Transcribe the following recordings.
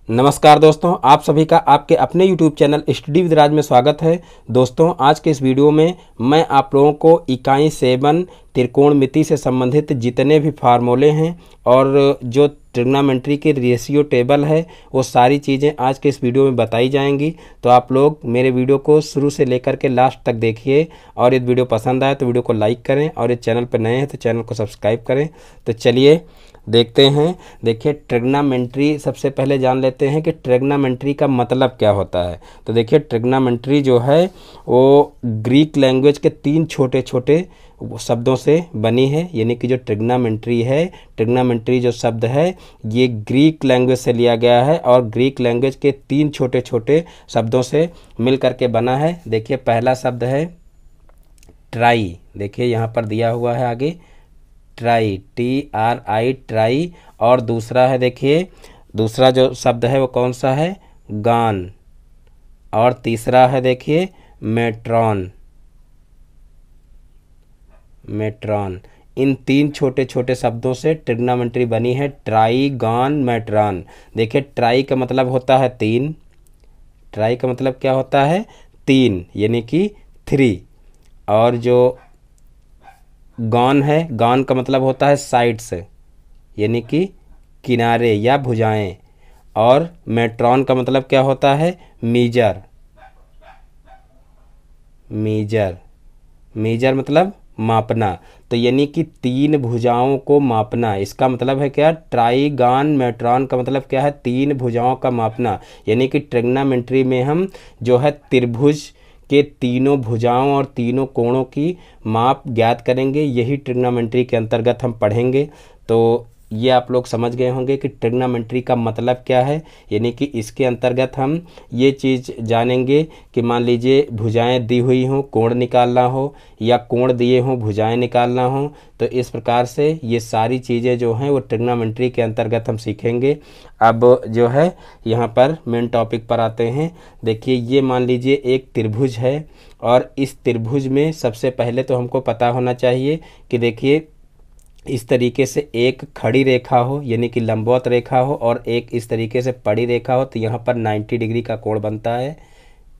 नमस्कार दोस्तों, आप सभी का आपके अपने YouTube चैनल स्टडी विद राज में स्वागत है। दोस्तों, आज के इस वीडियो में मैं आप लोगों को इकाई 7 त्रिकोणमिति से संबंधित जितने भी फार्मूले हैं और जो ट्रिग्नोमेट्री के रेशियो टेबल है वो सारी चीज़ें आज के इस वीडियो में बताई जाएंगी। तो आप लोग मेरे वीडियो को शुरू से लेकर के लास्ट तक देखिए और यदि वीडियो पसंद आए तो वीडियो को लाइक करें और इस चैनल पर नए हैं तो चैनल को सब्सक्राइब करें। तो चलिए देखते हैं। देखिए, ट्रिग्नोमेट्री सबसे पहले जान लेते हैं कि ट्रिग्नोमेट्री का मतलब क्या होता है। तो देखिए, ट्रिग्नोमेट्री जो है वो ग्रीक लैंग्वेज के 3 छोटे छोटे शब्दों से बनी है। यानी कि जो ट्रिग्नोमेट्री है, ट्रिग्नोमेट्री जो शब्द है ये ग्रीक लैंग्वेज से लिया गया है और ग्रीक लैंग्वेज के 3 छोटे छोटे शब्दों से मिल करके बना है। देखिए, पहला शब्द है ट्राई। देखिए यहाँ पर दिया हुआ है आगे ट्राई, TRI, ट्राई। और दूसरा है, देखिए दूसरा जो शब्द है वो कौन सा है, गान। और तीसरा है देखिए मेट्रॉन, मेट्रॉन। इन 3 छोटे छोटे शब्दों से ट्रिग्नोमेट्री बनी है, ट्राई, गान, मेट्रॉन। देखिए, ट्राई का मतलब होता है 3। ट्राई का मतलब क्या होता है, 3 यानी कि 3। और जो गॉन है, गॉन का मतलब होता है साइड्स यानी कि किनारे या भुजाएं। और मेट्रॉन का मतलब क्या होता है, मीजर। मीजर, मीजर मतलब मापना। तो यानी कि 3 भुजाओं को मापना, इसका मतलब है क्या, ट्राईगॉन मेट्रॉन का मतलब क्या है, 3 भुजाओं का मापना। यानी कि ट्रिग्नोमेट्री में हम जो है त्रिभुज के तीनों भुजाओं और तीनों कोणों की माप ज्ञात करेंगे। यही ट्रिग्नोमेट्री के अंतर्गत हम पढ़ेंगे। तो ये आप लोग समझ गए होंगे कि ट्रिग्नोमेट्री का मतलब क्या है। यानी कि इसके अंतर्गत हम ये चीज़ जानेंगे कि मान लीजिए भुजाएं दी हुई हों, कोण निकालना हो, या कोण दिए हों, भुजाएं निकालना हो। तो इस प्रकार से ये सारी चीज़ें जो हैं वो ट्रिग्नोमेट्री के अंतर्गत हम सीखेंगे। अब जो है यहाँ पर मेन टॉपिक पर आते हैं। देखिए, ये मान लीजिए एक त्रिभुज है और इस त्रिभुज में सबसे पहले तो हमको पता होना चाहिए कि देखिए इस तरीके से एक खड़ी रेखा हो यानी कि लंबवत रेखा हो और एक इस तरीके से पड़ी रेखा हो, तो यहाँ पर 90 डिग्री का कोण बनता है।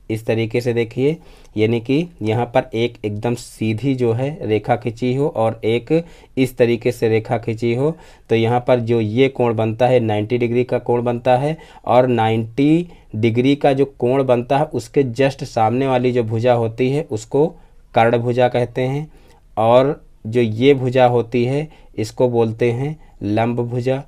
इस तरीके से देखिए, यानी कि यहाँ पर एक एकदम सीधी जो है रेखा खींची हो और एक इस तरीके से रेखा खींची हो, तो यहाँ पर जो ये कोण बनता है 90 डिग्री का कोण बनता है। और 90 डिग्री का जो कोण बनता है उसके जस्ट सामने वाली जो भुजा होती है उसको कर्ण भुजा कहते हैं। और जो ये भुजा होती है इसको बोलते हैं लंब भुजा।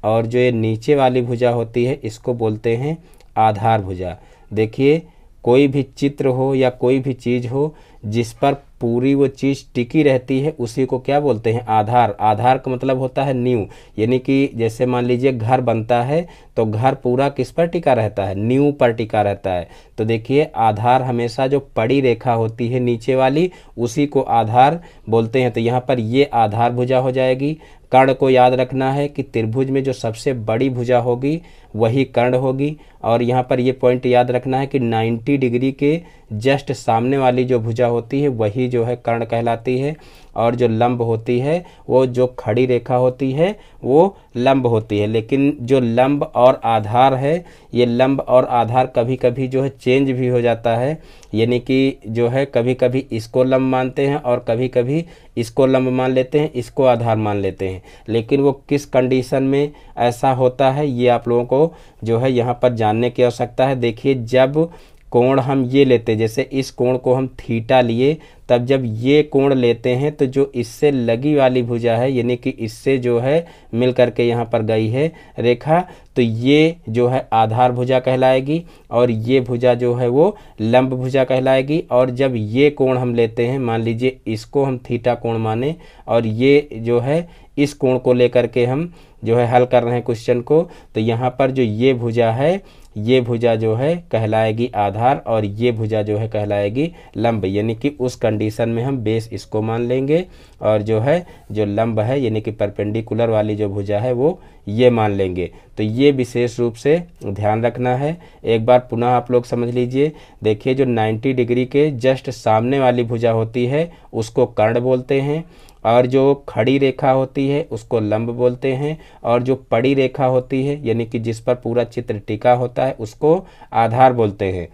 और जो ये नीचे वाली भुजा होती है इसको बोलते हैं आधार भुजा। देखिए, कोई भी चित्र हो या कोई भी चीज़ हो जिस पर पूरी वो चीज़ टिकी रहती है उसी को क्या बोलते हैं, आधार। आधार का मतलब होता है नींव। यानी कि जैसे मान लीजिए घर बनता है तो घर पूरा किस पर टिका रहता है, नींव पर टिका रहता है। तो देखिए, आधार हमेशा जो पड़ी रेखा होती है नीचे वाली उसी को आधार बोलते हैं। तो यहाँ पर ये आधार भुजा हो जाएगी। कर्ण को याद रखना है कि त्रिभुज में जो सबसे बड़ी भुजा होगी वही कर्ण होगी। और यहाँ पर ये पॉइंट याद रखना है कि 90 डिग्री के जस्ट सामने वाली जो भुजा होती है वही जो है कर्ण कहलाती है। और जो लंब होती है वो जो खड़ी रेखा होती है वो लंब होती है। लेकिन जो लंब और आधार है, ये लंब और आधार कभी कभी जो है चेंज भी हो जाता है। यानी कि जो है कभी कभी इसको लंब मानते हैं और कभी कभी इसको लंब मान लेते हैं, इसको आधार मान लेते हैं। लेकिन वो किस कंडीशन में ऐसा होता है ये आप लोगों को जो है यहाँ पर जानने की आवश्यकता है। देखिए, जब कोण हम ये लेते, जैसे इस कोण को हम थीटा लिए, तब जब ये कोण लेते हैं तो जो इससे लगी वाली भुजा है यानी कि इससे जो है मिल करके यहाँ पर गई है रेखा, तो ये जो है आधार भुजा कहलाएगी और ये भुजा जो है वो लंब भुजा कहलाएगी। और जब ये कोण हम लेते हैं, मान लीजिए इसको हम थीटा कोण माने और ये जो है इस कोण को लेकर के हम जो है हल कर रहे हैं क्वेश्चन को, तो यहाँ पर जो ये भुजा है ये भुजा जो है कहलाएगी आधार और ये भुजा जो है कहलाएगी लंब। यानी कि उस कंडीशन में हम बेस इसको मान लेंगे और जो है जो लंब है यानी कि परपेंडिकुलर वाली जो भुजा है वो ये मान लेंगे। तो ये विशेष रूप से ध्यान रखना है। एक बार पुनः आप लोग समझ लीजिए। देखिए, जो 90 डिग्री के जस्ट सामने वाली भुजा होती है उसको कर्ण बोलते हैं और जो खड़ी रेखा होती है उसको लंब बोलते हैं, और जो पड़ी रेखा होती है यानी कि जिस पर पूरा चित्र टिका होता है उसको आधार बोलते हैं।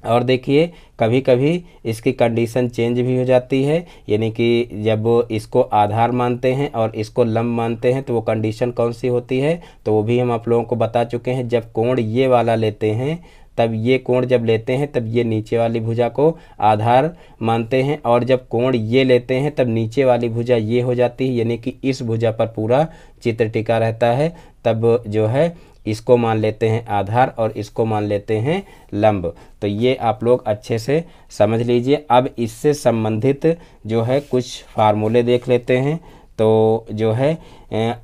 और देखिए कभी कभी इसकी कंडीशन चेंज भी हो जाती है, यानी कि जब इसको आधार मानते हैं और इसको लंब मानते हैं तो वो कंडीशन कौन सी होती है, तो वो भी हम आप लोगों को बता चुके हैं। जब कोण ये वाला लेते हैं, तब ये कोण जब लेते हैं तब ये नीचे वाली भुजा को आधार मानते हैं, और जब कोण ये लेते हैं तब नीचे वाली भुजा ये हो जाती है, यानी कि इस भुजा पर पूरा चित्र टिका रहता है, तब जो है इसको मान लेते हैं आधार और इसको मान लेते हैं लंब। तो ये आप लोग अच्छे से समझ लीजिए। अब इससे संबंधित जो है कुछ फार्मूले देख लेते हैं। तो जो है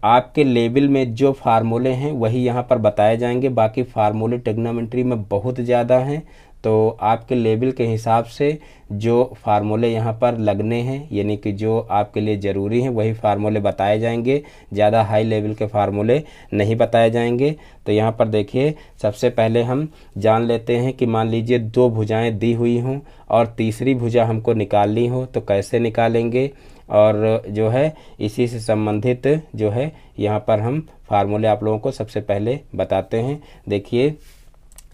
आपके लेवल में जो फार्मूले हैं वही यहाँ पर बताए जाएंगे, बाकी फार्मूले ट्रिग्नोमेट्री में बहुत ज़्यादा हैं, तो आपके लेवल के हिसाब से जो फार्मूले यहाँ पर लगने हैं यानी कि जो आपके लिए ज़रूरी हैं वही फार्मूले बताए जाएंगे, ज़्यादा हाई लेवल के फार्मूले नहीं बताए जाएंगे। तो यहाँ पर देखिए सबसे पहले हम जान लेते हैं कि मान लीजिए दो भुजाएं दी हुई हों और तीसरी भुजा हमको निकालनी हो तो कैसे निकालेंगे, और जो है इसी से संबंधित जो है यहाँ पर हम फार्मूले आप लोगों को सबसे पहले बताते हैं। देखिए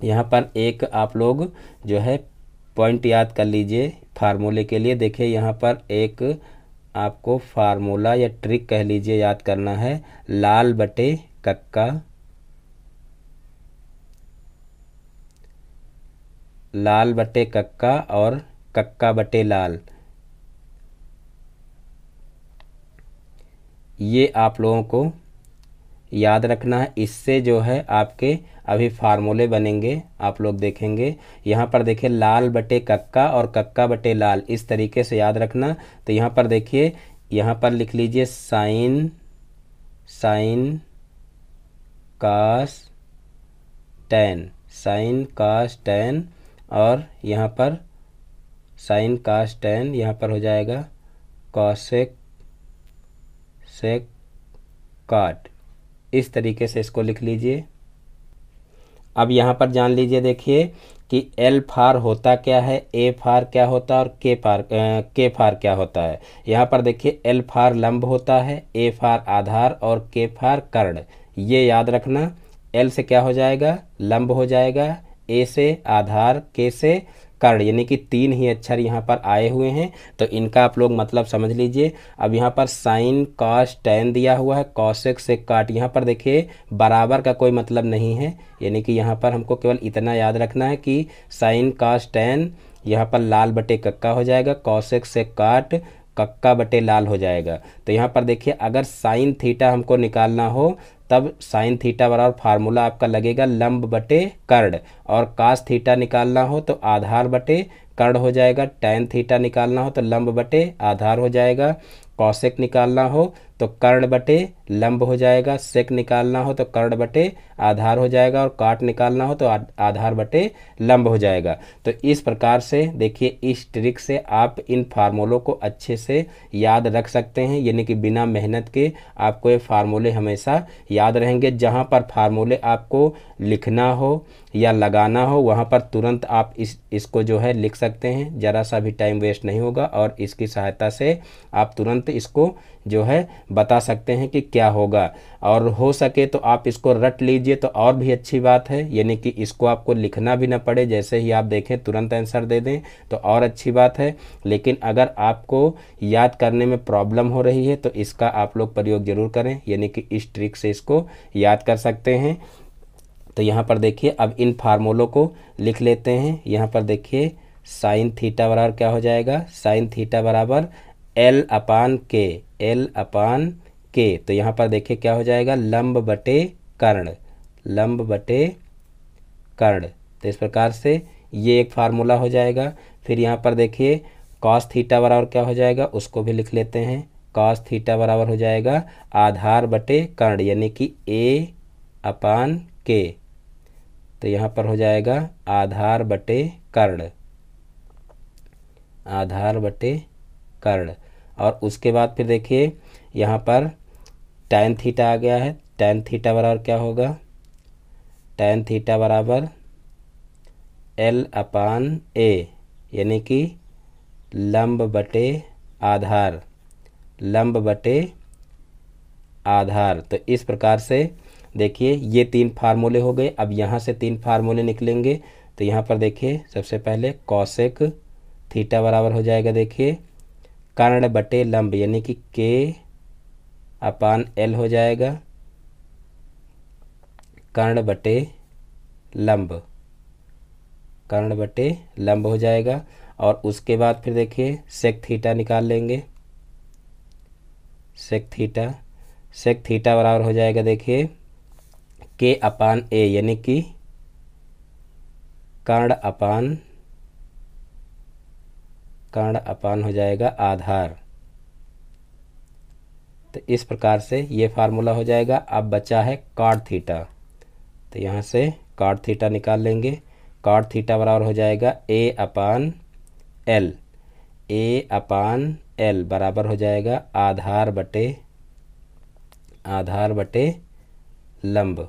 यहाँ पर एक आप लोग जो है पॉइंट याद कर लीजिए फार्मूले के लिए। देखिए यहाँ पर एक आपको फार्मूला या ट्रिक कह लीजिए याद करना है, लाल बटे कक्का, लाल बटे कक्का और कक्का बटे लाल, ये आप लोगों को याद रखना है। इससे जो है आपके अभी फार्मूले बनेंगे, आप लोग देखेंगे। यहाँ पर देखिए लाल बटे कक्का और कक्का बटे लाल, इस तरीके से याद रखना। तो यहाँ पर देखिए यहाँ पर लिख लीजिए साइन कास टैन, साइन कास टैन, और यहाँ पर साइन कास टैन यहाँ पर हो जाएगा कॉसेक सेक काट, इस तरीके से इसको लिख लीजिए। अब यहाँ पर जान लीजिए देखिए कि एल फार होता क्या है, ए फार क्या होता है और के फार क्या होता है। यहाँ पर देखिए एल फार लंब होता है, ए फार आधार और के फार कर्ण, ये याद रखना। एल से क्या हो जाएगा, लंब हो जाएगा, ए से आधार, के से कर्ण, यानी कि तीन ही अक्षर यहाँ पर आए हुए हैं, तो इनका आप लोग मतलब समझ लीजिए। अब यहाँ पर साइन कॉस टैन दिया हुआ है, कॉसेक से काट, यहाँ पर देखिए बराबर का कोई मतलब नहीं है, यानी कि यहाँ पर हमको केवल इतना याद रखना है कि साइन कॉस टैन यहाँ पर लाल बटे कक्का हो जाएगा, कॉसेक से काट कक्का बटे लाल हो जाएगा। तो यहाँ पर देखिए अगर साइन थीटा हमको निकालना हो तब साइन थीटा बराबर फार्मूला आपका लगेगा लंब बटे कर्ण, और कास थीटा निकालना हो तो आधार बटे कर्ण हो जाएगा, टैन थीटा निकालना हो तो लंब बटे आधार हो जाएगा, कॉसेक निकालना हो तो कर्ण बटे लंब हो जाएगा, सेक निकालना हो तो कर्ण बटे आधार हो जाएगा, और काट निकालना हो तो आधार बटे लंब हो जाएगा। तो इस प्रकार से देखिए इस ट्रिक से आप इन फार्मूलों को अच्छे से याद रख सकते हैं, यानी कि बिना मेहनत के आपको ये फार्मूले हमेशा याद रहेंगे। जहाँ पर फार्मूले आपको लिखना हो या लगाना हो वहाँ पर तुरंत आप इसको जो है लिख सकते हैं, ज़रा सा भी टाइम वेस्ट नहीं होगा, और इसकी सहायता से आप तुरंत इसको जो है बता सकते हैं कि क्या होगा। और हो सके तो आप इसको रट लीजिए तो और भी अच्छी बात है, यानी कि इसको आपको लिखना भी ना पड़े, जैसे ही आप देखें तुरंत आंसर दे दें तो और अच्छी बात है। लेकिन अगर आपको याद करने में प्रॉब्लम हो रही है तो इसका आप लोग प्रयोग जरूर करें, यानी कि इस ट्रिक से इसको याद कर सकते हैं। तो यहाँ पर देखिए अब इन फार्मूलों को लिख लेते हैं। यहाँ पर देखिए साइन थीटा बराबर क्या हो जाएगा, साइन थीटा बराबर एल अपान के, एल अपान के। तो यहाँ पर देखिए क्या हो जाएगा, लंब बटे कर्ण, लंब बटे कर्ण। तो इस प्रकार से ये एक फार्मूला हो जाएगा। फिर यहाँ पर देखिए कॉस थीटा बराबर क्या हो जाएगा, उसको भी लिख लेते हैं। कॉस थीटा बराबर हो जाएगा आधार बटे कर्ण, यानी कि ए अपान के। तो यहाँ पर हो जाएगा आधार बटे कर्ण, आधार बटे कर्ण। और उसके बाद फिर देखिए यहाँ पर टैन थीटा आ गया है, टैन थीटा बराबर क्या होगा, टैन थीटा बराबर एल अपान ए, यानी कि लंब बटे आधार, लंब बटे आधार। तो इस प्रकार से देखिए ये 3 फार्मूले हो गए। अब यहाँ से 3 फार्मूले निकलेंगे। तो यहाँ पर देखिए सबसे पहले कॉसेक थीटा बराबर हो जाएगा, देखिए कर्ण बटे लंब यानी कि K/L हो जाएगा, कर्ण बटे लंब, कर्ण बटे लंब हो जाएगा। और उसके बाद फिर देखिए सेक थीटा निकाल लेंगे, सेक थीटा, सेक थीटा बराबर हो जाएगा देखिए K/A यानी कि कर्ण अपान हो जाएगा आधार। तो इस प्रकार से ये फार्मूला हो जाएगा। अब बचा है कॉट थीटा। तो यहाँ से कॉट थीटा निकाल लेंगे। कॉट थीटा बराबर हो जाएगा A/L, A/L बराबर हो जाएगा आधार बटे लंब।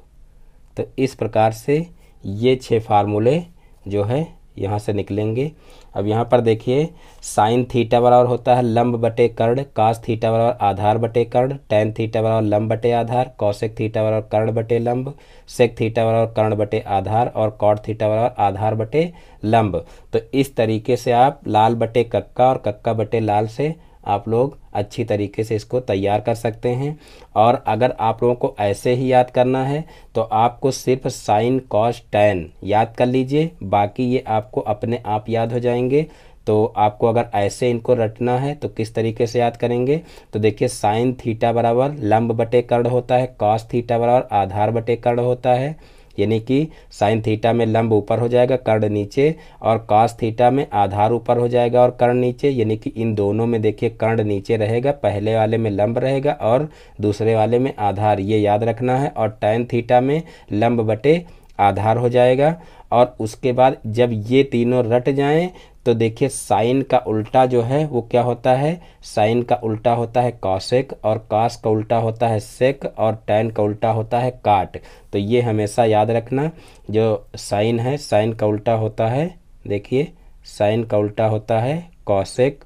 तो इस प्रकार से ये 6 फार्मूले जो है यहाँ से निकलेंगे। अब यहाँ पर देखिए साइन थीटा बराबर होता है लंब बटे कर्ण, कास थीटा बराबर आधार बटे कर्ण, टैन थीटा बराबर लंब बटे आधार, कॉसेक थीटा बराबर कर्ण बटे लंब, सेक थीटा बराबर कर्ण बटे आधार और कॉट थीटा बराबर आधार बटे लंब। तो इस तरीके से आप लाल बटे कक्का और कक्का बटे लाल से आप लोग अच्छी तरीके से इसको तैयार कर सकते हैं। और अगर आप लोगों को ऐसे ही याद करना है तो आपको सिर्फ साइन कॉस टैन याद कर लीजिए, बाकी ये आपको अपने आप याद हो जाएंगे। तो आपको अगर ऐसे इनको रटना है तो किस तरीके से याद करेंगे, तो देखिए साइन थीटा बराबर लंब बटे कर्ण होता है, कॉस थीटा बराबर आधार बटे कर्ण होता है, यानी कि साइन थीटा में लंब ऊपर हो जाएगा कर्ण नीचे, और कॉस थीटा में आधार ऊपर हो जाएगा और कर्ण नीचे, यानी कि इन दोनों में देखिए कर्ण नीचे रहेगा, पहले वाले में लंब रहेगा और दूसरे वाले में आधार, ये याद रखना है। और टैन थीटा में लंब बटे आधार हो जाएगा। और उसके बाद जब ये तीनों रट जाएं तो देखिए साइन का उल्टा जो है वो क्या होता है, साइन का उल्टा होता है कॉसेक, और कॉस का उल्टा होता है सेक, और टैन का उल्टा होता है काट। तो ये हमेशा याद रखना, जो साइन है साइन का उल्टा होता है, देखिए साइन का उल्टा होता है कॉसेक,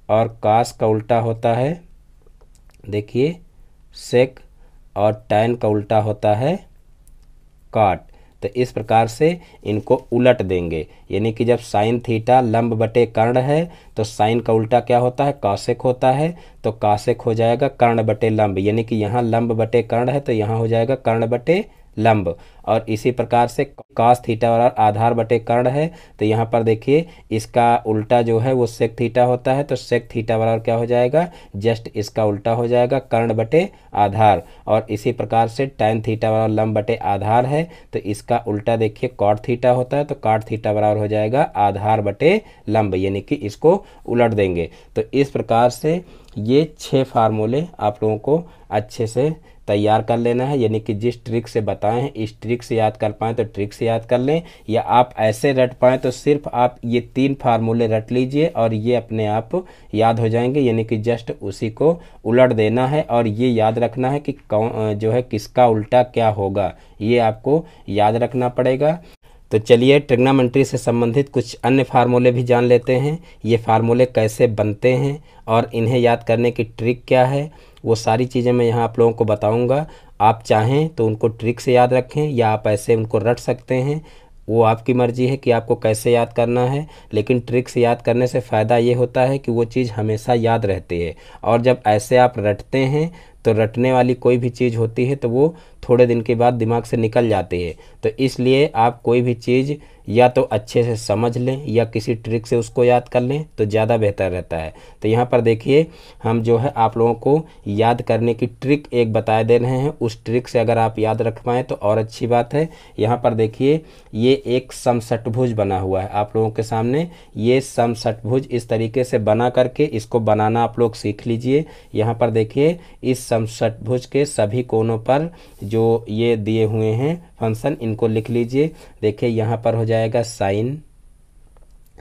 और कॉस का उल्टा होता है देखिए सेक, और टैन का उल्टा होता है काट। तो इस प्रकार से इनको उलट देंगे, यानी कि जब साइन थीटा लंब बटे कर्ण है तो साइन का उल्टा क्या होता है, कॉसेक होता है, तो कॉसेक हो जाएगा कर्ण बटे लंब, यानी कि यहाँ लंब बटे कर्ण है तो यहाँ हो जाएगा कर्ण बटे लंब। और इसी प्रकार से कॉस थीटा बराबर आधार बटे कर्ण है तो यहाँ पर देखिए इसका उल्टा जो है वो सेक थीटा होता है, तो सेक थीटा बराबर क्या हो जाएगा, जस्ट इसका उल्टा हो जाएगा कर्ण बटे आधार। और इसी प्रकार से टैन थीटा बराबर लंब बटे आधार है तो इसका उल्टा देखिए कॉट थीटा होता है, तो कॉट थीटा बराबर हो जाएगा आधार बटे लंब, यानी कि इसको उलट देंगे। तो इस प्रकार से ये 6 फार्मूले आप लोगों को अच्छे से तैयार कर लेना है, यानी कि जिस ट्रिक से बताए हैं इस ट्रिक से याद कर पाएँ तो ट्रिक से याद कर लें, या आप ऐसे रट पाएँ तो सिर्फ आप ये 3 फार्मूले रट लीजिए और ये अपने आप याद हो जाएंगे, यानी कि जस्ट उसी को उलट देना है। और ये याद रखना है कि कौन जो है किसका उल्टा क्या होगा, ये आपको याद रखना पड़ेगा। तो चलिए ट्रिग्नोमेट्री से संबंधित कुछ अन्य फार्मूले भी जान लेते हैं, ये फार्मूले कैसे बनते हैं और इन्हें याद करने की ट्रिक क्या है, वो सारी चीज़ें मैं यहाँ आप लोगों को बताऊँगा। आप चाहें तो उनको ट्रिक से याद रखें या आप ऐसे उनको रट सकते हैं, वो आपकी मर्जी है कि आपको कैसे याद करना है। लेकिन ट्रिक से याद करने से फ़ायदा ये होता है कि वो चीज़ हमेशा याद रहती है, और जब ऐसे आप रटते हैं तो रटने वाली कोई भी चीज़ होती है तो वो थोड़े दिन के बाद दिमाग से निकल जाती है। तो इसलिए आप कोई भी चीज़ या तो अच्छे से समझ लें या किसी ट्रिक से उसको याद कर लें तो ज़्यादा बेहतर रहता है। तो यहाँ पर देखिए हम जो है आप लोगों को याद करने की ट्रिक एक बता दे रहे हैं, उस ट्रिक से अगर आप याद रख पाएँ तो और अच्छी बात है। यहाँ पर देखिए ये एक समषटभुज बना हुआ है आप लोगों के सामने, ये समषटभुज इस तरीके से बना करके इसको बनाना आप लोग सीख लीजिए। यहाँ पर देखिए इस समषटभुज के सभी कोनों पर जो ये दिए हुए हैं फंक्शन, इनको लिख लीजिए। देखिए यहाँ पर हो जाएगा साइन,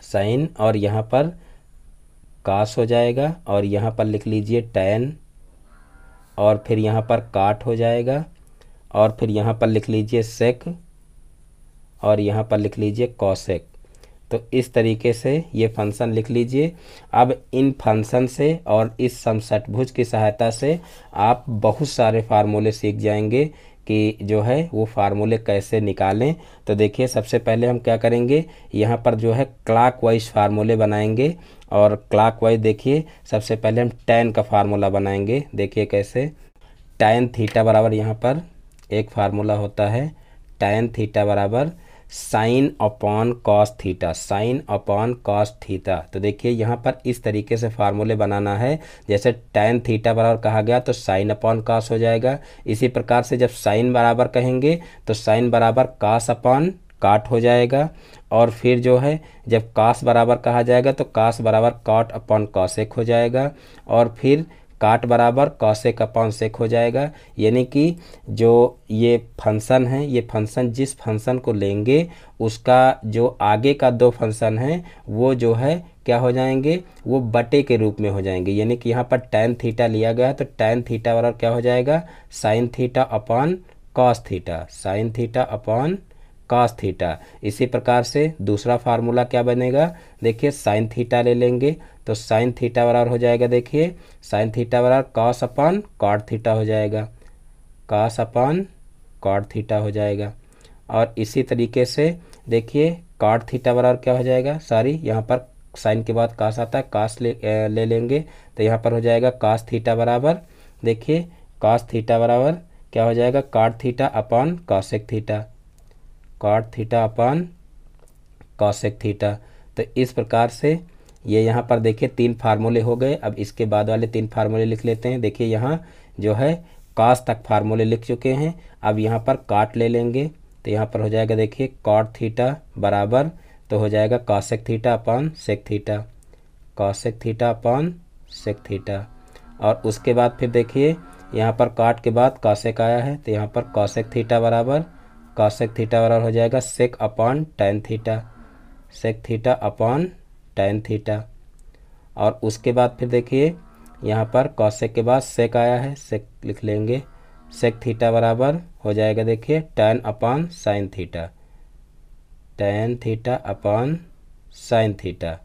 साइन, और यहाँ पर कास हो जाएगा, और यहाँ पर लिख लीजिए टैन, और फिर यहाँ पर काट हो जाएगा, और फिर यहाँ पर लिख लीजिए सेक, और यहाँ पर लिख लीजिए कॉसेक। तो इस तरीके से ये फंक्शन लिख लीजिए। अब इन फंक्शन से और इस समषटभुज की सहायता से आप बहुत सारे फार्मूले सीख जाएंगे कि जो है वो फार्मूले कैसे निकालें। तो देखिए सबसे पहले हम क्या करेंगे, यहाँ पर जो है क्लॉकवाइज फार्मूले बनाएंगे। और क्लॉकवाइज देखिए सबसे पहले हम tan का फार्मूला बनाएंगे। देखिए कैसे, tan थीटा बराबर यहाँ पर एक फार्मूला होता है, tan थीटा बराबर sine upon cos theta, sine upon cos theta. तो देखिए यहाँ पर इस तरीके से फार्मूले बनाना है। जैसे tan थीटा बराबर कहा गया तो साइन अपॉन कॉस हो जाएगा। इसी प्रकार से जब साइन बराबर कहेंगे तो साइन बराबर कॉस अपॉन काट हो जाएगा। और फिर जो है जब कॉस बराबर कहा जाएगा तो कॉस बराबर कॉट अपॉन कॉसेक हो जाएगा। और फिर काट बराबर कॉसेक अपॉन सेक हो जाएगा। यानी कि जो ये फंक्शन है, ये फंक्शन जिस फंक्शन को लेंगे उसका जो आगे का दो फंक्शन है वो जो है क्या हो जाएंगे, वो बटे के रूप में हो जाएंगे। यानी कि यहाँ पर tan थीटा लिया गया तो tan थीटा बराबर क्या हो जाएगा, sine theta upon cos theta, sine theta upon cos theta. इसी प्रकार से दूसरा फार्मूला क्या बनेगा, देखिए साइन थीटा ले लेंगे तो साइन थीटा बराबर हो जाएगा, देखिए साइन थीटा बराबर कॉस अपॉन कॉट थीटा हो जाएगा, कॉस अपॉन कॉट थीटा हो जाएगा। और इसी तरीके से देखिए कॉट थीटा बराबर क्या हो जाएगा, सॉरी यहाँ पर साइन के बाद कॉस आता है, कॉस ले लेंगे तो यहाँ पर हो जाएगा कॉस थीटा बराबर, देखिए कॉस थीटा बराबर क्या हो जाएगा, cot theta upon cosec theta, cot theta upon cosec theta. तो इस प्रकार से ये यहाँ पर देखिए तीन फार्मूले हो गए। अब इसके बाद वाले तीन फार्मूले लिख लेते हैं। देखिए यहाँ जो है कॉस तक फार्मूले लिख चुके हैं, अब यहाँ पर कॉट ले लेंगे तो यहाँ पर हो जाएगा देखिए कॉट थीटा बराबर तो हो जाएगा cosec theta upon sec theta, cosec theta upon sec theta. और उसके बाद फिर देखिए यहाँ पर कॉट के बाद कॉसेक आया है तो यहाँ पर कॉसेक थीटा बराबर, कॉसेक थीटा बराबर हो जाएगा sec upon tan theta, sec theta upon tan theta. और उसके बाद फिर देखिए यहाँ पर कॉसेक के बाद सेक आया है, सेक लिख लेंगे, सेक थीटा बराबर हो जाएगा देखिए tan upon sine theta, tan theta upon sine theta.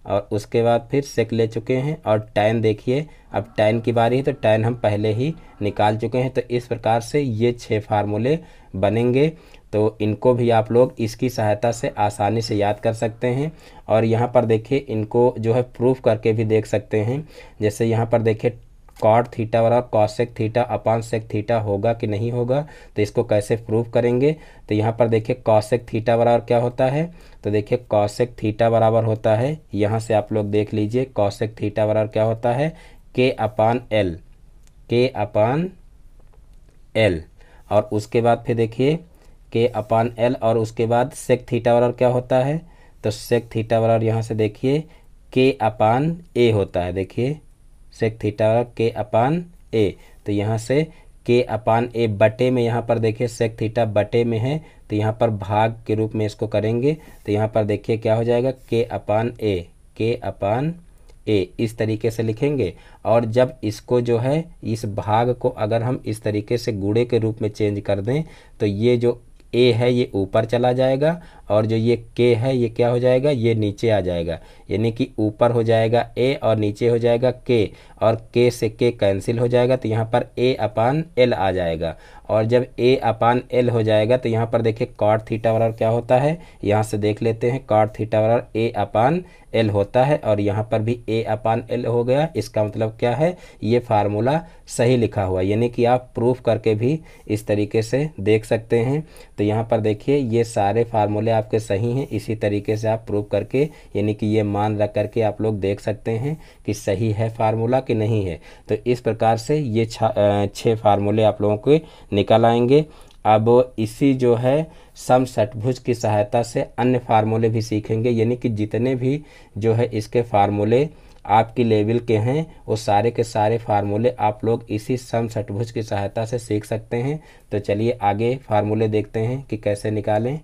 और उसके बाद फिर सेक ले चुके हैं। और टैन देखिए अब टैन की बारी है तो टैन हम पहले ही निकाल चुके हैं। तो इस प्रकार से ये 6 फार्मूले बनेंगे। तो इनको भी आप लोग इसकी सहायता से आसानी से याद कर सकते हैं। और यहाँ पर देखिए इनको जो है प्रूफ करके भी देख सकते हैं। जैसे यहाँ पर देखिए कॉट थीटा बराबर cosec theta upon sec theta होगा कि नहीं होगा, तो इसको कैसे प्रूफ करेंगे। तो यहाँ पर देखिए कॉसेक थीटा बराबर क्या होता है, तो देखिए कॉसेक थीटा बराबर होता है, यहाँ से आप लोग देख लीजिए कॉसेक थीटा बराबर क्या होता है, के अपॉन एल, के अपॉन एल। और उसके बाद फिर देखिए के अपॉन एल और उसके बाद सेक थीटा बराबर क्या होता है, तो सेक थीटा बराबर यहाँ से देखिए के अपॉन ए होता है। देखिए सेक थीटा बराबर के अपॉन ए, तो यहाँ से के अपॉन ए बटे में, यहाँ पर देखिए सेक थीटा बटे में है तो यहाँ पर भाग के रूप में इसको करेंगे तो यहाँ पर देखिए क्या हो जाएगा के अपॉन ए, के अपॉन ए, इस तरीके से लिखेंगे। और जब इसको जो है इस भाग को अगर हम इस तरीके से गुणे के रूप में चेंज कर दें तो ये जो ए है ये ऊपर चला जाएगा और जो ये के है ये क्या हो जाएगा, ये नीचे आ जाएगा। यानी कि ऊपर हो जाएगा ए और नीचे हो जाएगा के, और के से के कैंसिल हो जाएगा तो यहाँ पर ए अपान एल आ जाएगा। और जब ए अपान एल हो जाएगा तो यहाँ पर देखिए कॉट थीटा बराबर क्या होता है, यहाँ से देख लेते हैं कॉट थीटा बराबर ए अपान एल होता है और यहाँ पर भी ए अपान एल हो गया। इसका मतलब क्या है, ये फार्मूला सही लिखा हुआ, यानी कि आप प्रूफ करके भी इस तरीके से देख सकते हैं। तो यहाँ पर देखिए ये सारे फार्मूले आपके सही हैं, इसी तरीके से आप प्रूफ करके यानी कि ये मान रख करके आप लोग देख सकते हैं कि सही है फार्मूला कि नहीं है। तो इस प्रकार से ये 6 फार्मूले आप लोगों को निकल आएंगे। अब इसी जो है समषटभुज की सहायता से अन्य फार्मूले भी सीखेंगे, यानी कि जितने भी जो है इसके फार्मूले आपकी लेवल के हैं वो सारे के सारे फार्मूले आप लोग इसी समषटभुज की सहायता से सीख सकते हैं। तो चलिए आगे फार्मूले देखते हैं कि कैसे निकालें।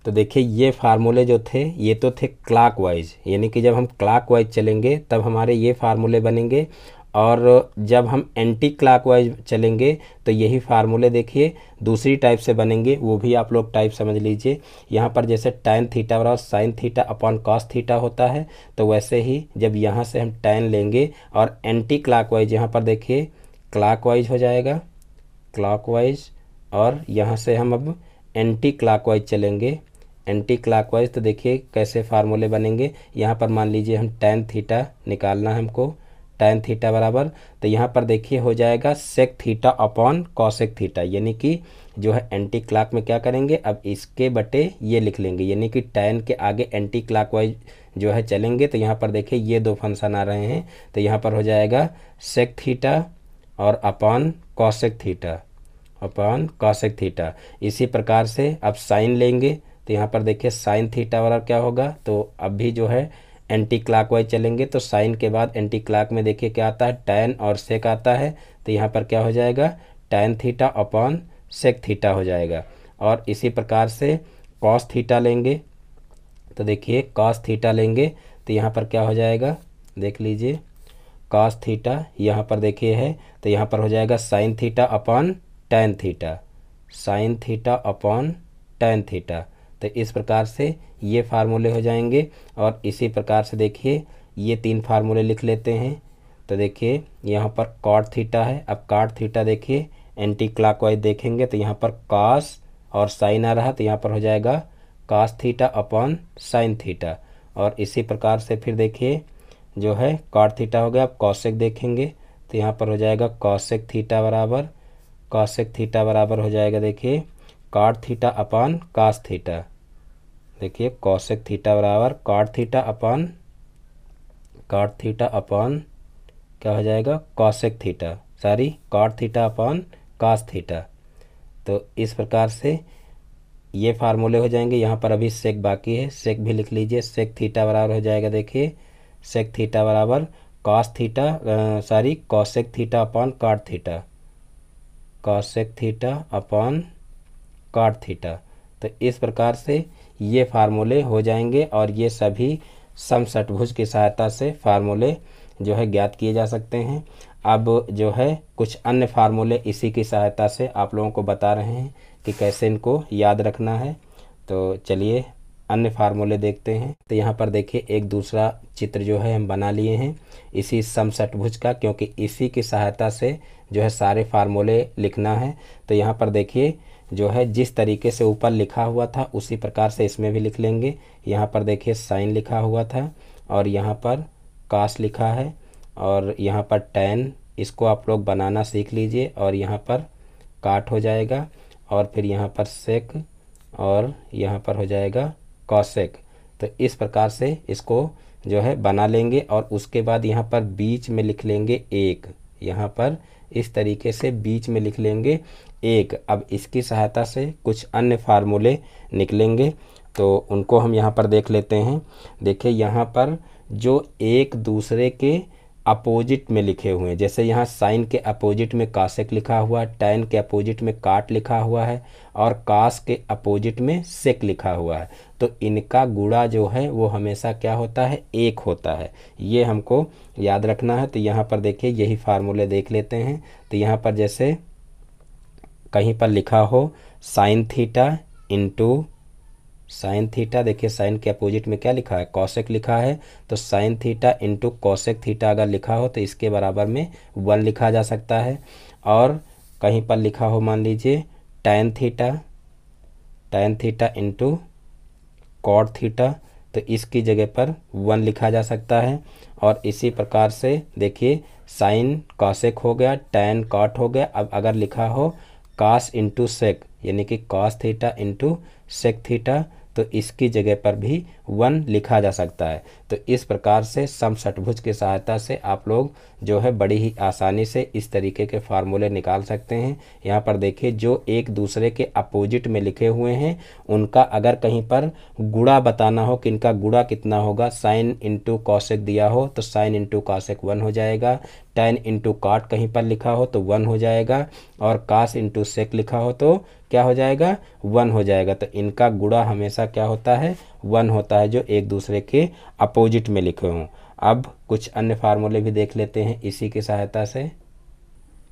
तो देखिए ये फार्मूले जो थे ये तो थे क्लॉकवाइज, यानी कि जब हम क्लॉकवाइज चलेंगे तब हमारे ये फार्मूले बनेंगे। और जब हम एंटी क्लॉकवाइज चलेंगे तो यही फार्मूले देखिए दूसरी टाइप से बनेंगे, वो भी आप लोग टाइप समझ लीजिए। यहाँ पर जैसे tan थीटा बराबर sine theta upon cos theta होता है, तो वैसे ही जब यहाँ से हम tan लेंगे और एंटी क्लॉकवाइज यहाँ पर देखिए क्लॉकवाइज हो जाएगा, क्लॉकवाइज, और यहाँ से हम अब एंटी क्लॉकवाइज चलेंगे, एंटी क्लॉकवाइज। तो देखिए कैसे फार्मूले बनेंगे। यहाँ पर मान लीजिए हम tan थीटा निकालना है हमको, tan थीटा बराबर, तो यहाँ पर देखिए हो जाएगा sec theta upon cosec theta, यानी कि जो है एंटी क्लॉक में क्या करेंगे, अब इसके बटे ये लिख लेंगे, यानी कि tan के आगे एंटी क्लॉकवाइज जो है चलेंगे। तो यहाँ पर देखिए ये दो फंक्शन आ रहे हैं, तो यहाँ पर हो जाएगा सेक थीटा और upon cosec theta, upon cosec theta. इसी प्रकार से अब साइन लेंगे, तो यहाँ पर देखिए साइन थीटा बराबर क्या होगा, तो अब भी जो है एंटी क्लॉकवाइज चलेंगे, तो साइन के बाद एंटी क्लॉक में देखिए क्या आता है, टैन और सेक आता है, तो यहाँ पर क्या हो जाएगा tan theta upon sec theta हो जाएगा। और इसी प्रकार से कॉस थीटा लेंगे, तो देखिए कॉस थीटा लेंगे, तो यहाँ पर क्या हो जाएगा देख लीजिए, कॉस थीटा यहाँ पर देखिए है, तो यहाँ पर हो जाएगा sine theta upon tan theta, sine theta upon tan theta. तो इस प्रकार से ये फार्मूले हो जाएंगे। और इसी प्रकार से देखिए ये तीन फार्मूले लिख लेते हैं, तो देखिए यहाँ पर कॉट थीटा है, अब कॉट थीटा देखिए एंटी क्लॉकवाइज देखेंगे तो यहाँ पर कॉस और साइन आ रहा, तो यहाँ पर हो जाएगा cos theta upon sine theta. और इसी प्रकार से फिर देखिए जो है कॉट थीटा हो गया, अब कॉसेक देखेंगे तो यहाँ पर हो जाएगा कॉसेक थीटा बराबर, कॉसेक थीटा बराबर हो जाएगा देखिए cot theta upon cos theta. देखिए कॉसेक थीटा बराबर cot theta upon, cot theta upon क्या हो जाएगा cosec theta, sorry cot theta upon cos theta. तो इस प्रकार से ये फार्मूले हो जाएंगे। यहाँ पर अभी सेक बाकी है, सेक भी लिख लीजिए, सेक थीटा बराबर हो जाएगा देखिए सेक थीटा बराबर cos theta, sorry cosec theta upon cot theta, cosec theta upon cot theta. तो इस प्रकार से ये फार्मूले हो जाएंगे और ये सभी समषटभुज की सहायता से फार्मूले जो है ज्ञात किए जा सकते हैं। अब जो है कुछ अन्य फार्मूले इसी की सहायता से आप लोगों को बता रहे हैं कि कैसे इनको याद रखना है। तो चलिए अन्य फार्मूले देखते हैं। तो यहाँ पर देखिए एक दूसरा चित्र जो है हम बना लिए हैं इसी समषटभुज का, क्योंकि इसी की सहायता से जो है सारे फार्मूले लिखना है। तो यहाँ पर देखिए जो है जिस तरीके से ऊपर लिखा हुआ था उसी प्रकार से इसमें भी लिख लेंगे। यहाँ पर देखिए साइन लिखा हुआ था और यहाँ पर कॉस लिखा है और यहाँ पर टैन, इसको आप लोग बनाना सीख लीजिए। और यहाँ पर काट हो जाएगा और फिर यहाँ पर सेक और यहाँ पर हो जाएगा कॉसेक। तो इस प्रकार से इसको जो है बना लेंगे और उसके बाद यहाँ पर बीच में लिख लेंगे एक, यहाँ पर इस तरीके से बीच में लिख लेंगे एक। अब इसकी सहायता से कुछ अन्य फार्मूले निकलेंगे तो उनको हम यहाँ पर देख लेते हैं। देखिए यहाँ पर जो एक दूसरे के अपोजिट में लिखे हुए हैं, जैसे यहाँ साइन के अपोजिट में कासेक लिखा हुआ है, टैन के अपोजिट में काट लिखा हुआ है और कास के अपोजिट में सेक लिखा हुआ है, तो इनका गुणा जो है वो हमेशा क्या होता है एक होता है। ये हमको याद रखना है। तो यहाँ पर देखिए यही फार्मूले देख लेते हैं। तो यहाँ पर जैसे कहीं पर लिखा हो sign theta into sine theta, देखिए साइन के अपोजिट में क्या लिखा है कॉसेक लिखा है, तो sign theta into cosec theta अगर लिखा हो तो इसके बराबर में 1 लिखा जा सकता है। और कहीं पर लिखा हो मान लीजिए tan theta, tan theta into cot theta, तो इसकी जगह पर 1 लिखा जा सकता है। और इसी प्रकार से देखिए साइन कॉसेक हो गया, टैन कॉट हो गया। अब अगर लिखा हो कॉस इंटू सेक, यानी कि cos theta into sec theta, तो इसकी जगह पर भी 1 लिखा जा सकता है। तो इस प्रकार से समषटभुज की सहायता से आप लोग जो है बड़ी ही आसानी से इस तरीके के फार्मूले निकाल सकते हैं। यहाँ पर देखिए जो एक दूसरे के अपोजिट में लिखे हुए हैं उनका अगर कहीं पर गुणा बताना हो कि इनका गुणा कितना होगा, साइन इंटू कॉसेक दिया हो तो साइन इंटू कॉसेक 1 हो जाएगा, टैन इंटू कॉट कहीं पर लिखा हो तो 1 हो जाएगा और कॉस इंटू सेक लिखा हो तो क्या हो जाएगा 1 हो जाएगा। तो इनका गुणा हमेशा क्या होता है 1 होता है जो एक दूसरे के अपोजिट में लिखे हों। अब कुछ अन्य फार्मूले भी देख लेते हैं इसी की सहायता से।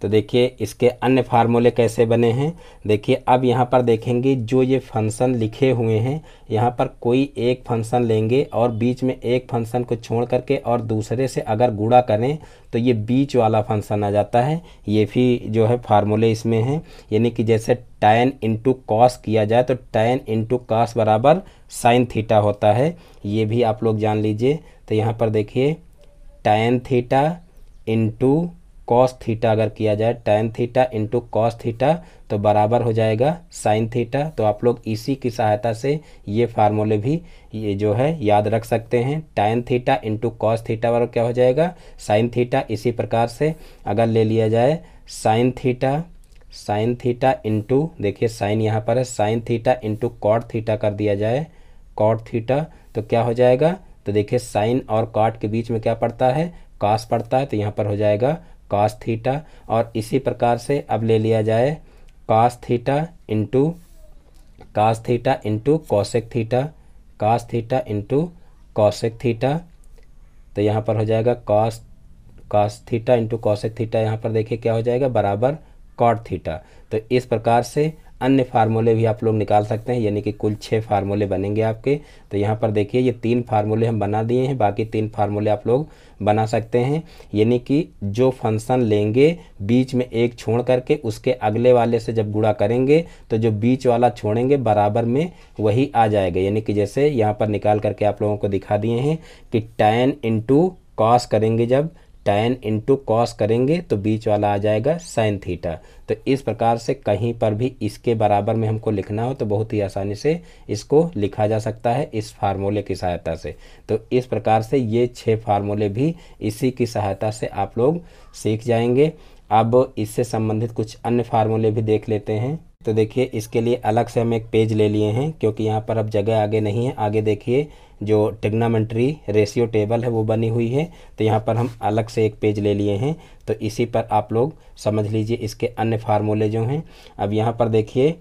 तो देखिए इसके अन्य फार्मूले कैसे बने हैं। देखिए अब यहाँ पर देखेंगे जो ये फंक्शन लिखे हुए हैं, यहाँ पर कोई एक फंक्शन लेंगे और बीच में एक फंक्शन को छोड़ करके और दूसरे से अगर गुणा करें तो ये बीच वाला फंक्शन आ जाता है। ये भी जो है फार्मूले इसमें हैं, यानी कि जैसे tan इंटू कॉस किया जाए तो tan इंटू कॉस बराबर साइन थीटा होता है, ये भी आप लोग जान लीजिए। तो यहाँ पर देखिए tan theta into cos theta अगर किया जाए, tan theta into cos theta तो बराबर हो जाएगा साइन थीटा। तो आप लोग इसी की सहायता से ये फार्मूले भी ये जो है याद रख सकते हैं। tan theta into cos theta बराबर क्या हो जाएगा, साइन थीटा। इसी प्रकार से अगर ले लिया जाए साइन थीटा इंटू, देखिए साइन यहाँ पर है, sine theta into cot theta कर दिया जाए, कॉट थीटा, तो क्या हो जाएगा। तो देखिए साइन और कॉट के बीच में क्या पड़ता है, कॉस पड़ता है, तो यहाँ पर हो जाएगा कॉस थीटा। और इसी प्रकार से अब ले लिया जाए cos theta into cosec theta, cos theta into cosec theta, तो यहाँ पर हो जाएगा cos theta into cosec theta, यहाँ पर देखिए क्या हो जाएगा बराबर कॉट थीटा। तो इस प्रकार से अन्य फार्मूले भी आप लोग निकाल सकते हैं, यानी कि कुल 6 फार्मूले बनेंगे आपके। तो यहाँ पर देखिए ये 3 फार्मूले हम बना दिए हैं, बाकी 3 फार्मूले आप लोग बना सकते हैं। यानी कि जो फंक्शन लेंगे बीच में एक छोड़ करके उसके अगले वाले से जब गुणा करेंगे तो जो बीच वाला छोड़ेंगे बराबर में वही आ जाएगा। यानी कि जैसे यहाँ पर निकाल करके आप लोगों को दिखा दिए हैं कि tan इंटू कॉस करेंगे, जब tan इंटू कॉस करेंगे तो बीच वाला आ जाएगा साइन थीटा। तो इस प्रकार से कहीं पर भी इसके बराबर में हमको लिखना हो तो बहुत ही आसानी से इसको लिखा जा सकता है इस फार्मूले की सहायता से। तो इस प्रकार से ये 6 फार्मूले भी इसी की सहायता से आप लोग सीख जाएंगे। अब इससे संबंधित कुछ अन्य फार्मूले भी देख लेते हैं। तो देखिए इसके लिए अलग से हम एक पेज ले लिए हैं, क्योंकि यहाँ पर अब जगह आगे नहीं है। आगे देखिए जो ट्रिग्नोमेट्री रेशियो टेबल है वो बनी हुई है, तो यहाँ पर हम अलग से एक पेज ले लिए हैं। तो इसी पर आप लोग समझ लीजिए इसके अन्य फार्मूले जो हैं। अब यहाँ पर देखिए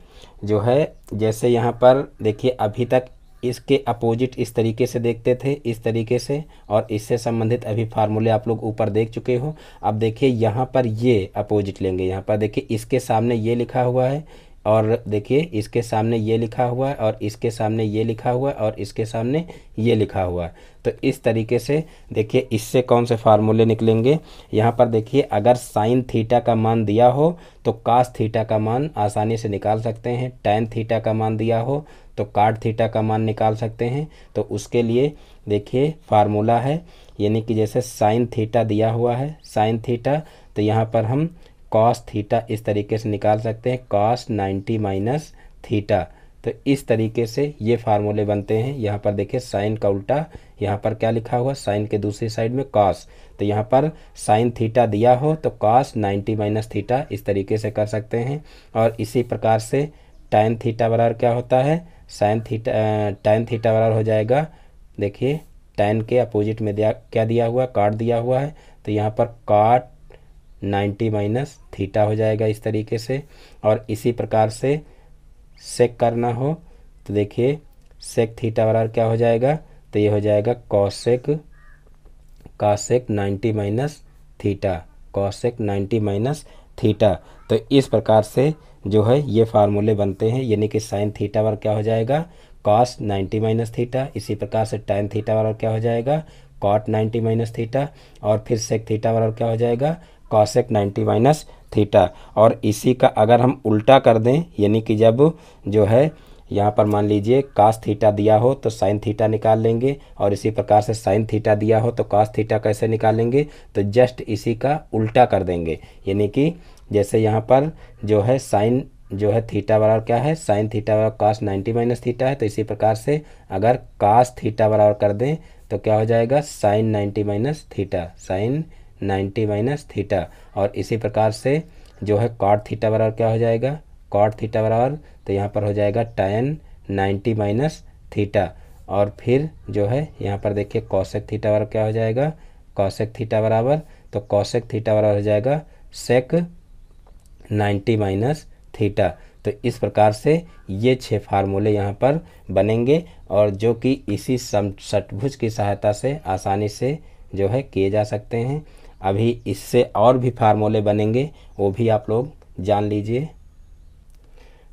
जो है, जैसे यहाँ पर देखिए अभी तक इसके अपोजिट इस तरीके से देखते थे, इस तरीके से, और इससे संबंधित अभी फार्मूले आप लोग ऊपर देख चुके हो। अब देखिए यहाँ पर ये अपोजिट लेंगे, यहाँ पर देखिए इसके सामने ये लिखा हुआ है, और देखिए इसके सामने ये लिखा हुआ है, और इसके सामने ये लिखा हुआ है, और इसके सामने ये लिखा हुआ है। तो इस तरीके से देखिए इससे कौन से फार्मूले निकलेंगे। यहाँ पर देखिए अगर साइन थीटा का मान दिया हो तो कास थीटा का मान आसानी से निकाल सकते हैं, टैन थीटा का मान दिया हो तो काट थीटा का मान निकाल सकते हैं। तो उसके लिए देखिए फार्मूला है, यानी कि जैसे साइन थीटा दिया हुआ है, साइन थीटा, तो यहाँ पर हम कॉस थीटा इस तरीके से निकाल सकते हैं, कॉस 90 माइनस थीटा। तो इस तरीके से ये फार्मूले बनते हैं। यहाँ पर देखिए साइन का उल्टा, यहाँ पर क्या लिखा हुआ, साइन के दूसरी साइड में कॉस, तो यहाँ पर साइन थीटा दिया हो तो कॉस 90 माइनस थीटा, इस तरीके से कर सकते हैं। और इसी प्रकार से टैन थीटा बराबर क्या होता है, साइन थीटा, टैन थीटा बराबर हो जाएगा, देखिए टैन के अपोजिट में क्या दिया हुआ, काट दिया हुआ है, तो यहाँ पर काट 90 माइनस थीटा हो जाएगा इस तरीके से। और इसी प्रकार से सेक करना हो तो देखिए सेक थीटा बराबर क्या हो जाएगा, तो ये हो जाएगा cosec 90 minus theta, cosec 90 minus theta. तो इस प्रकार से जो है ये फार्मूले बनते हैं, यानी कि साइन थीटा बराबर क्या हो जाएगा, कॉस 90 माइनस थीटा। इसी प्रकार से टैन थीटा बराबर क्या हो जाएगा, कॉट 90 माइनस थीटा। और फिर सेक थीटा बराबर क्या हो जाएगा, कॉसेक 90 माइनस थीटा। और इसी का अगर हम उल्टा कर दें, यानी कि जब जो है यहाँ पर मान लीजिए कास थीटा दिया हो तो साइन थीटा निकाल लेंगे, और इसी प्रकार से साइन थीटा दिया हो तो कास थीटा कैसे निकालेंगे, तो जस्ट इसी का उल्टा कर देंगे। यानी कि जैसे यहाँ पर जो है साइन जो है थीटा बराबर क्या है, साइन थीटा बराबर कास 90 माइनस थीटा है, तो इसी प्रकार से अगर कास थीटा बराबर कर दें तो क्या हो जाएगा, sine 90 minus theta, sine 90 minus theta. और इसी प्रकार से जो है कॉट थीटा बराबर क्या हो जाएगा, कॉट थीटा बराबर, तो यहाँ पर हो जाएगा टैन 90 माइनस थीटा। और फिर जो है यहाँ पर देखिए कॉसेक थीटा बराबर क्या हो जाएगा, कॉसेक थीटा बराबर, तो कॉसेक थीटा बराबर हो जाएगा सेक 90 माइनस थीटा। तो इस प्रकार से ये 6 फार्मूले यहाँ पर बनेंगे, और जो कि इसी षटभुज की सहायता से आसानी से जो है किए जा सकते हैं। अभी इससे और भी फार्मूले बनेंगे, वो भी आप लोग जान लीजिए।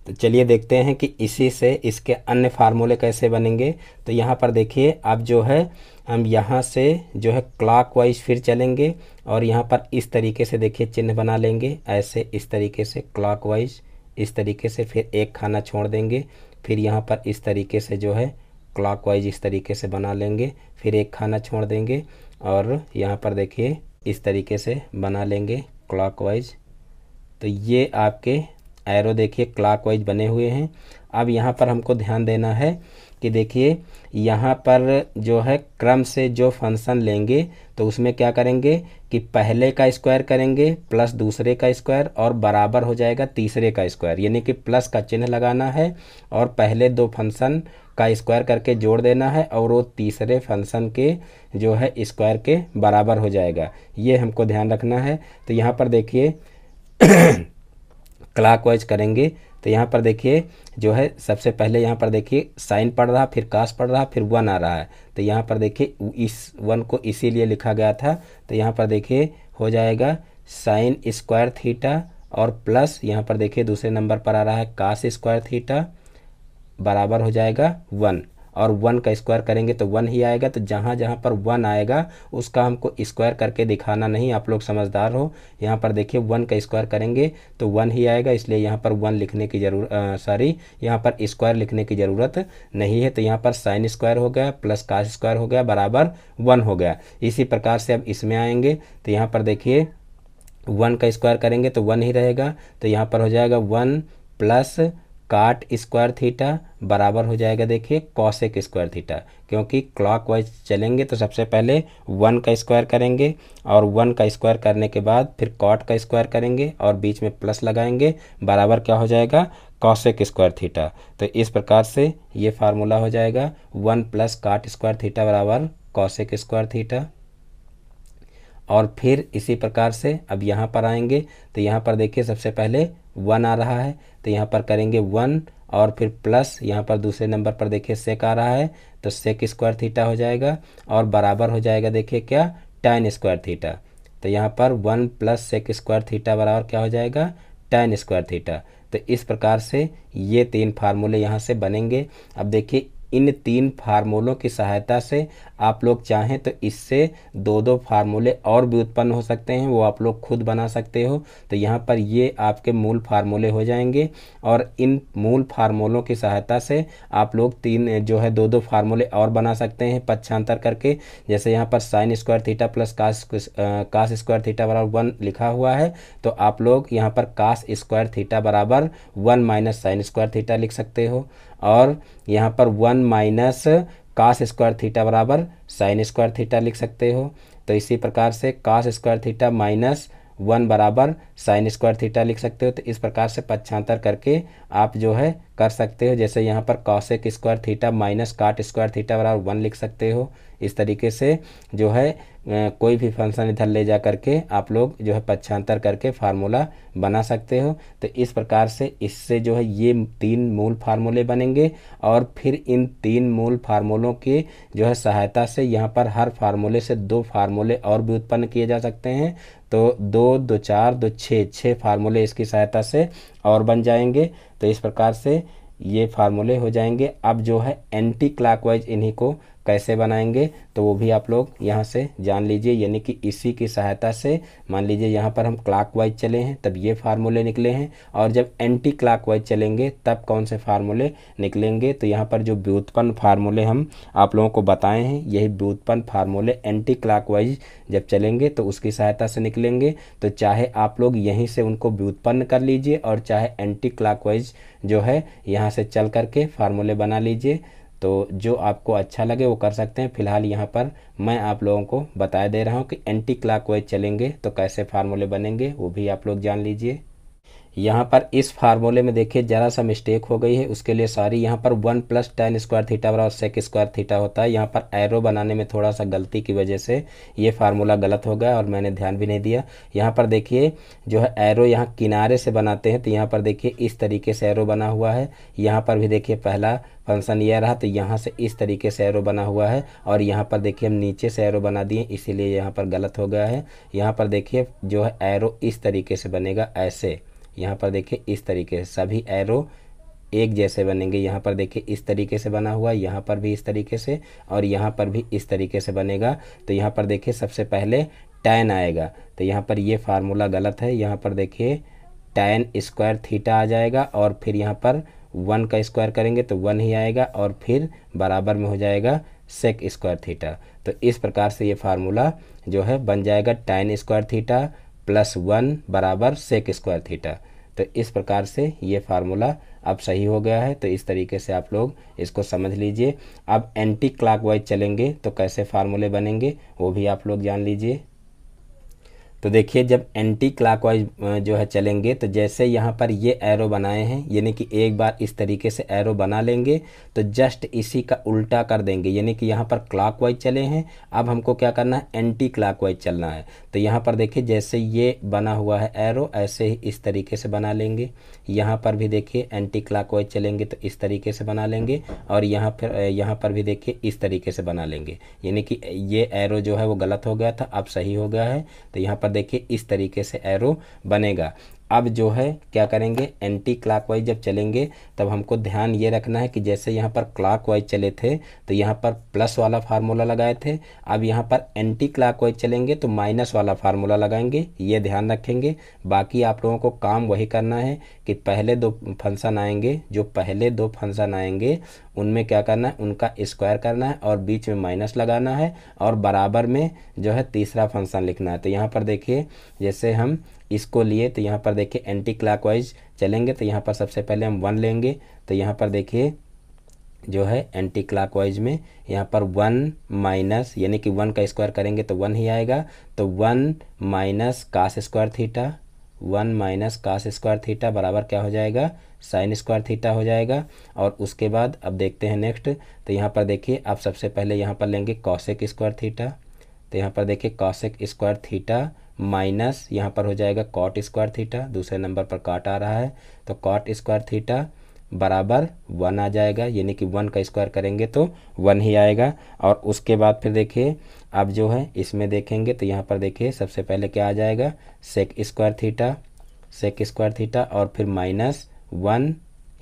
तो चलिए देखते हैं कि इसी से इसके अन्य फार्मूले कैसे बनेंगे। तो यहाँ पर देखिए, अब जो है हम यहाँ से जो है क्लॉकवाइज फिर चलेंगे और यहाँ पर इस तरीके से देखिए चिन्ह बना लेंगे, ऐसे इस तरीके से क्लॉकवाइज, इस तरीके से फिर एक खाना छोड़ देंगे, फिर यहाँ पर इस तरीके से जो है क्लॉकवाइज इस तरीके से बना लेंगे, फिर एक खाना छोड़ देंगे और यहाँ पर देखिए इस तरीके से बना लेंगे क्लॉकवाइज। तो ये आपके एरो देखिए क्लॉकवाइज बने हुए हैं। अब यहाँ पर हमको ध्यान देना है कि देखिए यहाँ पर जो है क्रम से जो फंक्शन लेंगे तो उसमें क्या करेंगे कि पहले का स्क्वायर करेंगे प्लस दूसरे का स्क्वायर और बराबर हो जाएगा तीसरे का स्क्वायर, यानी कि प्लस का चिन्ह लगाना है और पहले दो फंक्शन का स्क्वायर करके जोड़ देना है और वो तीसरे फंक्शन के जो है स्क्वायर के बराबर हो जाएगा। ये हमको ध्यान रखना है। तो यहाँ पर देखिए क्लॉकवाइज करेंगे तो यहाँ पर देखिए जो है सबसे पहले यहाँ पर देखिए साइन पढ़ रहा, फिर कास पढ़ रहा, फिर वन आ रहा है। तो यहाँ पर देखिए इस वन को इसीलिए लिखा गया था। तो यहाँ पर देखिए हो जाएगा साइन स्क्वायर थीटा और प्लस यहाँ पर देखिए दूसरे नंबर पर आ रहा है कास स्क्वायर थीटा बराबर हो जाएगा वन, और वन का स्क्वायर करेंगे तो वन ही आएगा। तो जहाँ जहाँ पर वन आएगा उसका हमको स्क्वायर करके दिखाना नहीं, आप लोग समझदार हो। यहाँ पर देखिए वन का स्क्वायर करेंगे तो वन ही आएगा, इसलिए यहाँ पर वन लिखने की यहाँ पर स्क्वायर लिखने की ज़रूरत नहीं है। तो यहाँ पर साइन स्क्वायर हो गया प्लस कास स्क्वायर हो गया बराबर वन हो गया। इसी प्रकार से अब इसमें आएंगे तो यहाँ पर देखिए वन का स्क्वायर करेंगे तो वन ही रहेगा। तो यहाँ पर हो जाएगा वन प्लस काट स्क्वायर थीटा बराबर हो जाएगा देखिए कॉसेक स्क्वायर थीटा, क्योंकि क्लॉकवाइज चलेंगे तो सबसे पहले वन का स्क्वायर करेंगे और वन का स्क्वायर करने के बाद फिर कॉट का स्क्वायर करेंगे और बीच में प्लस लगाएंगे, बराबर क्या हो जाएगा कॉसेक स्क्वायर थीटा। तो इस प्रकार से ये फार्मूला हो जाएगा वन प्लस काट स्क्वायर थीटा बराबर कॉसेक स्क्वायर थीटा। और फिर इसी प्रकार से अब यहाँ पर आएंगे तो यहाँ पर देखिए सबसे पहले वन आ रहा है तो यहाँ पर करेंगे वन और फिर प्लस यहाँ पर दूसरे नंबर पर देखिए सेक आ रहा है तो सेक स्क्वायर थीटा हो जाएगा और बराबर हो जाएगा देखिए क्या tan स्क्वायर थीटा। तो यहाँ पर one plus sec square theta बराबर क्या हो जाएगा tan स्क्वायर थीटा। तो इस प्रकार से ये तीन फार्मूले यहाँ से बनेंगे। अब देखिए इन तीन फार्मूलों की सहायता से आप लोग चाहें तो इससे दो दो फार्मूले और भी उत्पन्न हो सकते हैं, वो आप लोग खुद बना सकते हो। तो यहाँ पर ये आपके मूल फार्मूले हो जाएंगे और इन मूल फार्मूलों की सहायता से आप लोग तीन जो है दो दो फार्मूले और बना सकते हैं पक्षांतर करके। जैसे यहाँ पर sine square theta plus cos square theta बराबर वन लिखा हुआ है तो आप लोग यहाँ पर कास स्क्वायर थीटा बराबर one minus sine square theta लिख सकते हो और यहाँ पर one minus cos square theta बराबर साइन स्क्वायर थीटा लिख सकते हो। तो इसी प्रकार से cos square theta minus one बराबर साइन स्क्वायर थीटा लिख सकते हो। तो इस प्रकार से पक्षांतर करके आप जो है कर सकते हो। जैसे यहाँ पर कॉसेक स्क्वायर थीटा माइनस काट स्क्वायर थीटा बराबर वन लिख सकते हो। इस तरीके से जो है कोई भी फंक्शन इधर ले जा करके आप लोग जो है पक्षांतर करके फार्मूला बना सकते हो। तो इस प्रकार से इससे जो है ये तीन मूल फार्मूले बनेंगे और फिर इन तीन मूल फार्मूलों के जो है सहायता से यहाँ पर हर फार्मूले से दो फार्मूले और भी उत्पन्न किए जा सकते हैं। तो दो दो चार दो छः फार्मूले इसकी सहायता से और बन जाएंगे। तो इस प्रकार से ये फार्मूले हो जाएंगे। अब जो है एंटी क्लॉकवाइज इन्हीं को कैसे बनाएंगे तो वो भी आप लोग यहाँ से जान लीजिए, यानी कि इसी की सहायता से मान लीजिए यहाँ पर हम क्लॉकवाइज चले हैं तब ये फार्मूले निकले हैं और जब एंटी क्लॉकवाइज चलेंगे तब कौन से फार्मूले निकलेंगे। तो यहाँ पर जो व्युत्पन्न फार्मूले हम आप लोगों को बताए हैं यही व्युत्पन्न फार्मूले एंटी क्लॉकवाइज जब चलेंगे तो उसकी सहायता से निकलेंगे। तो चाहे आप लोग यहीं से उनको व्युत्पन्न कर लीजिए और चाहे एंटी क्लॉकवाइज जो है यहाँ से चल करके फार्मूले बना लीजिए। तो जो आपको अच्छा लगे वो कर सकते हैं। फिलहाल यहाँ पर मैं आप लोगों को बता दे रहा हूँ कि एंटी क्लॉकवाइज चलेंगे तो कैसे फार्मूले बनेंगे, वो भी आप लोग जान लीजिए। यहाँ पर इस फार्मूले में देखिए ज़रा सा मिस्टेक हो गई है, उसके लिए सॉरी। यहाँ पर 1 + tan स्क्वायर थीटा बराबर सेक स्क्वायर थीटा होता है। यहाँ पर एरो बनाने में थोड़ा सा गलती की वजह से ये फार्मूला गलत हो गया और मैंने ध्यान भी नहीं दिया। यहाँ पर देखिए जो है एरो यहाँ किनारे से बनाते हैं, तो यहाँ पर देखिए इस तरीके से एरो बना हुआ है। यहाँ पर भी देखिए पहला फंक्शन यह रहा, तो यहाँ से इस तरीके से एरो बना हुआ है, और यहाँ पर देखिए हम नीचे से एरो बना दिए, इसीलिए यहाँ पर गलत हो गया है। यहाँ पर देखिए जो है एरो इस तरीके से बनेगा, ऐसे। यहाँ पर देखिए इस तरीके से सभी एरो एक जैसे बनेंगे। यहाँ पर देखिए इस तरीके से बना हुआ, यहाँ पर भी इस तरीके से, और यहाँ पर भी इस तरीके से बनेगा। तो यहाँ पर देखिए सबसे पहले tan आएगा, तो यहाँ पर ये फार्मूला गलत है। यहाँ पर देखिए tan स्क्वायर थीटा आ जाएगा, और फिर यहाँ पर 1 का स्क्वायर करेंगे तो 1 ही आएगा, और फिर बराबर में हो जाएगा सेक स्क्वायर थीटा। तो इस प्रकार से ये फार्मूला जो है बन जाएगा tan स्क्वायर थीटा + 1 बराबर सेक स्क्वायर थीटा। तो इस प्रकार से ये फार्मूला अब सही हो गया है। तो इस तरीके से आप लोग इसको समझ लीजिए। अब एंटी क्लॉकवाइज चलेंगे तो कैसे फार्मूले बनेंगे वो भी आप लोग जान लीजिए। तो देखिए जब एंटी क्लॉकवाइज जो है चलेंगे, तो जैसे यहाँ पर ये एरो बनाए हैं, यानी कि एक बार इस तरीके से एरो बना लेंगे तो जस्ट इसी का उल्टा कर देंगे, यानी कि यहाँ पर क्लॉकवाइज चले हैं, अब हमको क्या करना है, एंटी क्लॉकवाइज चलना है। तो यहाँ पर देखिए जैसे ये बना हुआ है एरो, ऐसे ही इस तरीके से बना लेंगे। यहाँ पर भी देखिए एंटी क्लॉकवाइज चलेंगे तो इस तरीके से बना लेंगे, और यहाँ पर भी देखिए इस तरीके से बना लेंगे, यानी कि ये एरो जो है वो गलत हो गया था, अब सही हो गया है। तो यहाँ पर देखिए इस तरीके से एरो बनेगा। अब जो है क्या करेंगे, एंटी क्लॉकवाइज जब चलेंगे तब हमको ध्यान ये रखना है कि जैसे यहाँ पर क्लॉकवाइज चले थे तो यहाँ पर प्लस वाला फार्मूला लगाए थे, अब यहाँ पर एंटी क्लॉकवाइज चलेंगे तो माइनस वाला फार्मूला लगाएंगे, ये ध्यान रखेंगे। बाकी आप लोगों को काम वही करना है कि पहले दो फंक्शन आएंगे, जो पहले दो फंक्शन आएंगे उनमें क्या करना है, उनका स्क्वायर करना है और बीच में माइनस लगाना है, और बराबर में जो है तीसरा फंक्शन लिखना है। तो यहाँ पर देखिए जैसे हम इसको लिए तो यहाँ पर देखिए एंटी क्लॉकवाइज चलेंगे तो यहाँ पर सबसे पहले हम 1 लेंगे। तो यहाँ पर देखिए जो है एंटी क्लॉकवाइज में यहाँ पर 1 माइनस, यानी कि 1 का स्क्वायर करेंगे तो 1 ही आएगा, तो 1 minus cos square theta, 1 minus cos square theta बराबर क्या हो जाएगा, साइन स्क्वायर थीटा हो जाएगा। और उसके बाद अब देखते हैं नेक्स्ट। तो यहाँ पर देखिए आप सबसे पहले यहाँ पर लेंगे कॉसेक स्क्वायर थीटा, तो यहाँ पर देखिए कॉसेक स्क्वायर थीटा माइनस यहाँ पर हो जाएगा कॉट स्क्वायर थीटा, दूसरे नंबर पर कॉट आ रहा है, तो कॉट स्क्वायर थीटा बराबर 1 आ जाएगा, यानी कि 1 का स्क्वायर करेंगे तो 1 ही आएगा। और उसके बाद फिर देखिए अब जो है इसमें देखेंगे तो यहाँ पर देखिए सबसे पहले क्या आ जाएगा, sec square theta, sec square theta, और फिर -1,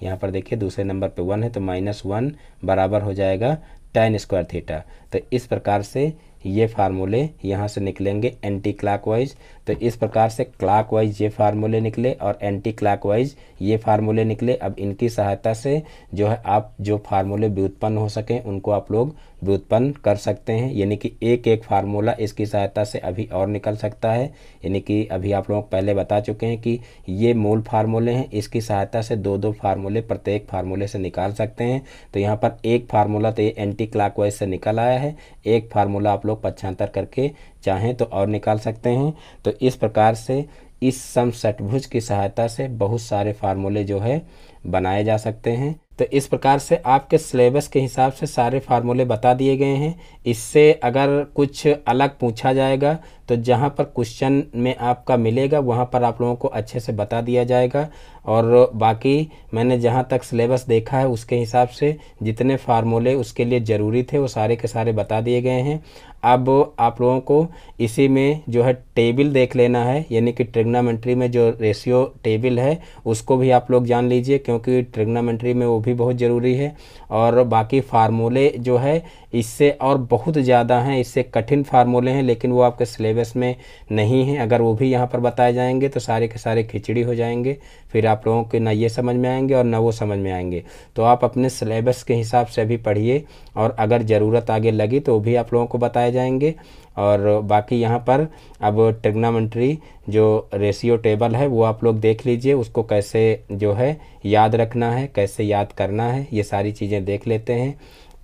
यहाँ पर देखिए दूसरे नंबर पे 1 है तो -1 बराबर हो जाएगा tan स्क्वायर थीटा। तो इस प्रकार से ये फार्मूले यहाँ से निकलेंगे एंटी क्लॉकवाइज। तो इस प्रकार से क्लॉकवाइज ये फार्मूले निकले और एंटी क्लॉकवाइज ये फार्मूले निकले। अब इनकी सहायता से जो है आप जो फार्मूले व्युत्पन्न हो सकें उनको आप लोग व्युत्पन्न कर सकते हैं, यानी कि एक एक फार्मूला इसकी सहायता से अभी और निकल सकता है। यानी कि अभी आप लोग पहले बता चुके हैं कि ये मूल फार्मूले हैं, इसकी सहायता से दो दो फार्मूले प्रत्येक फार्मूले से निकाल सकते हैं। तो यहाँ पर एक फार्मूला तो ये एंटी क्लॉकवाइज से निकल आया है, एक फार्मूला आप लोग पक्षांतर करके चाहें तो और निकाल सकते हैं। तो इस प्रकार से इस समषट्भुज की सहायता से बहुत सारे फार्मूले जो है बनाए जा सकते हैं। तो इस प्रकार से आपके सिलेबस के हिसाब से सारे फार्मूले बता दिए गए हैं। इससे अगर कुछ अलग पूछा जाएगा तो जहाँ पर क्वेश्चन में आपका मिलेगा वहाँ पर आप लोगों को अच्छे से बता दिया जाएगा। और बाकी मैंने जहाँ तक सिलेबस देखा है उसके हिसाब से जितने फार्मूले उसके लिए ज़रूरी थे वो सारे के सारे बता दिए गए हैं। अब आप लोगों को इसी में जो है टेबल देख लेना है, यानी कि ट्रिग्नोमेट्री में जो रेशियो टेबल है उसको भी आप लोग जान लीजिए, क्योंकि ट्रिग्नोमेट्री में वो भी बहुत ज़रूरी है। और बाकी फार्मूले जो है इससे और बहुत ज़्यादा हैं, इससे कठिन फार्मूले हैं, लेकिन वो आपके सिलेबस में नहीं है। अगर वो भी यहाँ पर बताए जाएंगे तो सारे के सारे खिचड़ी हो जाएंगे, फिर आप लोगों को ना ये समझ में आएंगे और ना वो समझ में आएंगे। तो आप अपने सिलेबस के हिसाब से अभी पढ़िए, और अगर ज़रूरत आगे लगी तो वो भी आप लोगों को बताए जाएंगे। और बाकी यहाँ पर अब ट्रिग्नोमेट्री जो रेशियो टेबल है वो आप लोग देख लीजिए, उसको कैसे जो है याद रखना है, कैसे याद करना है, ये सारी चीज़ें देख लेते हैं।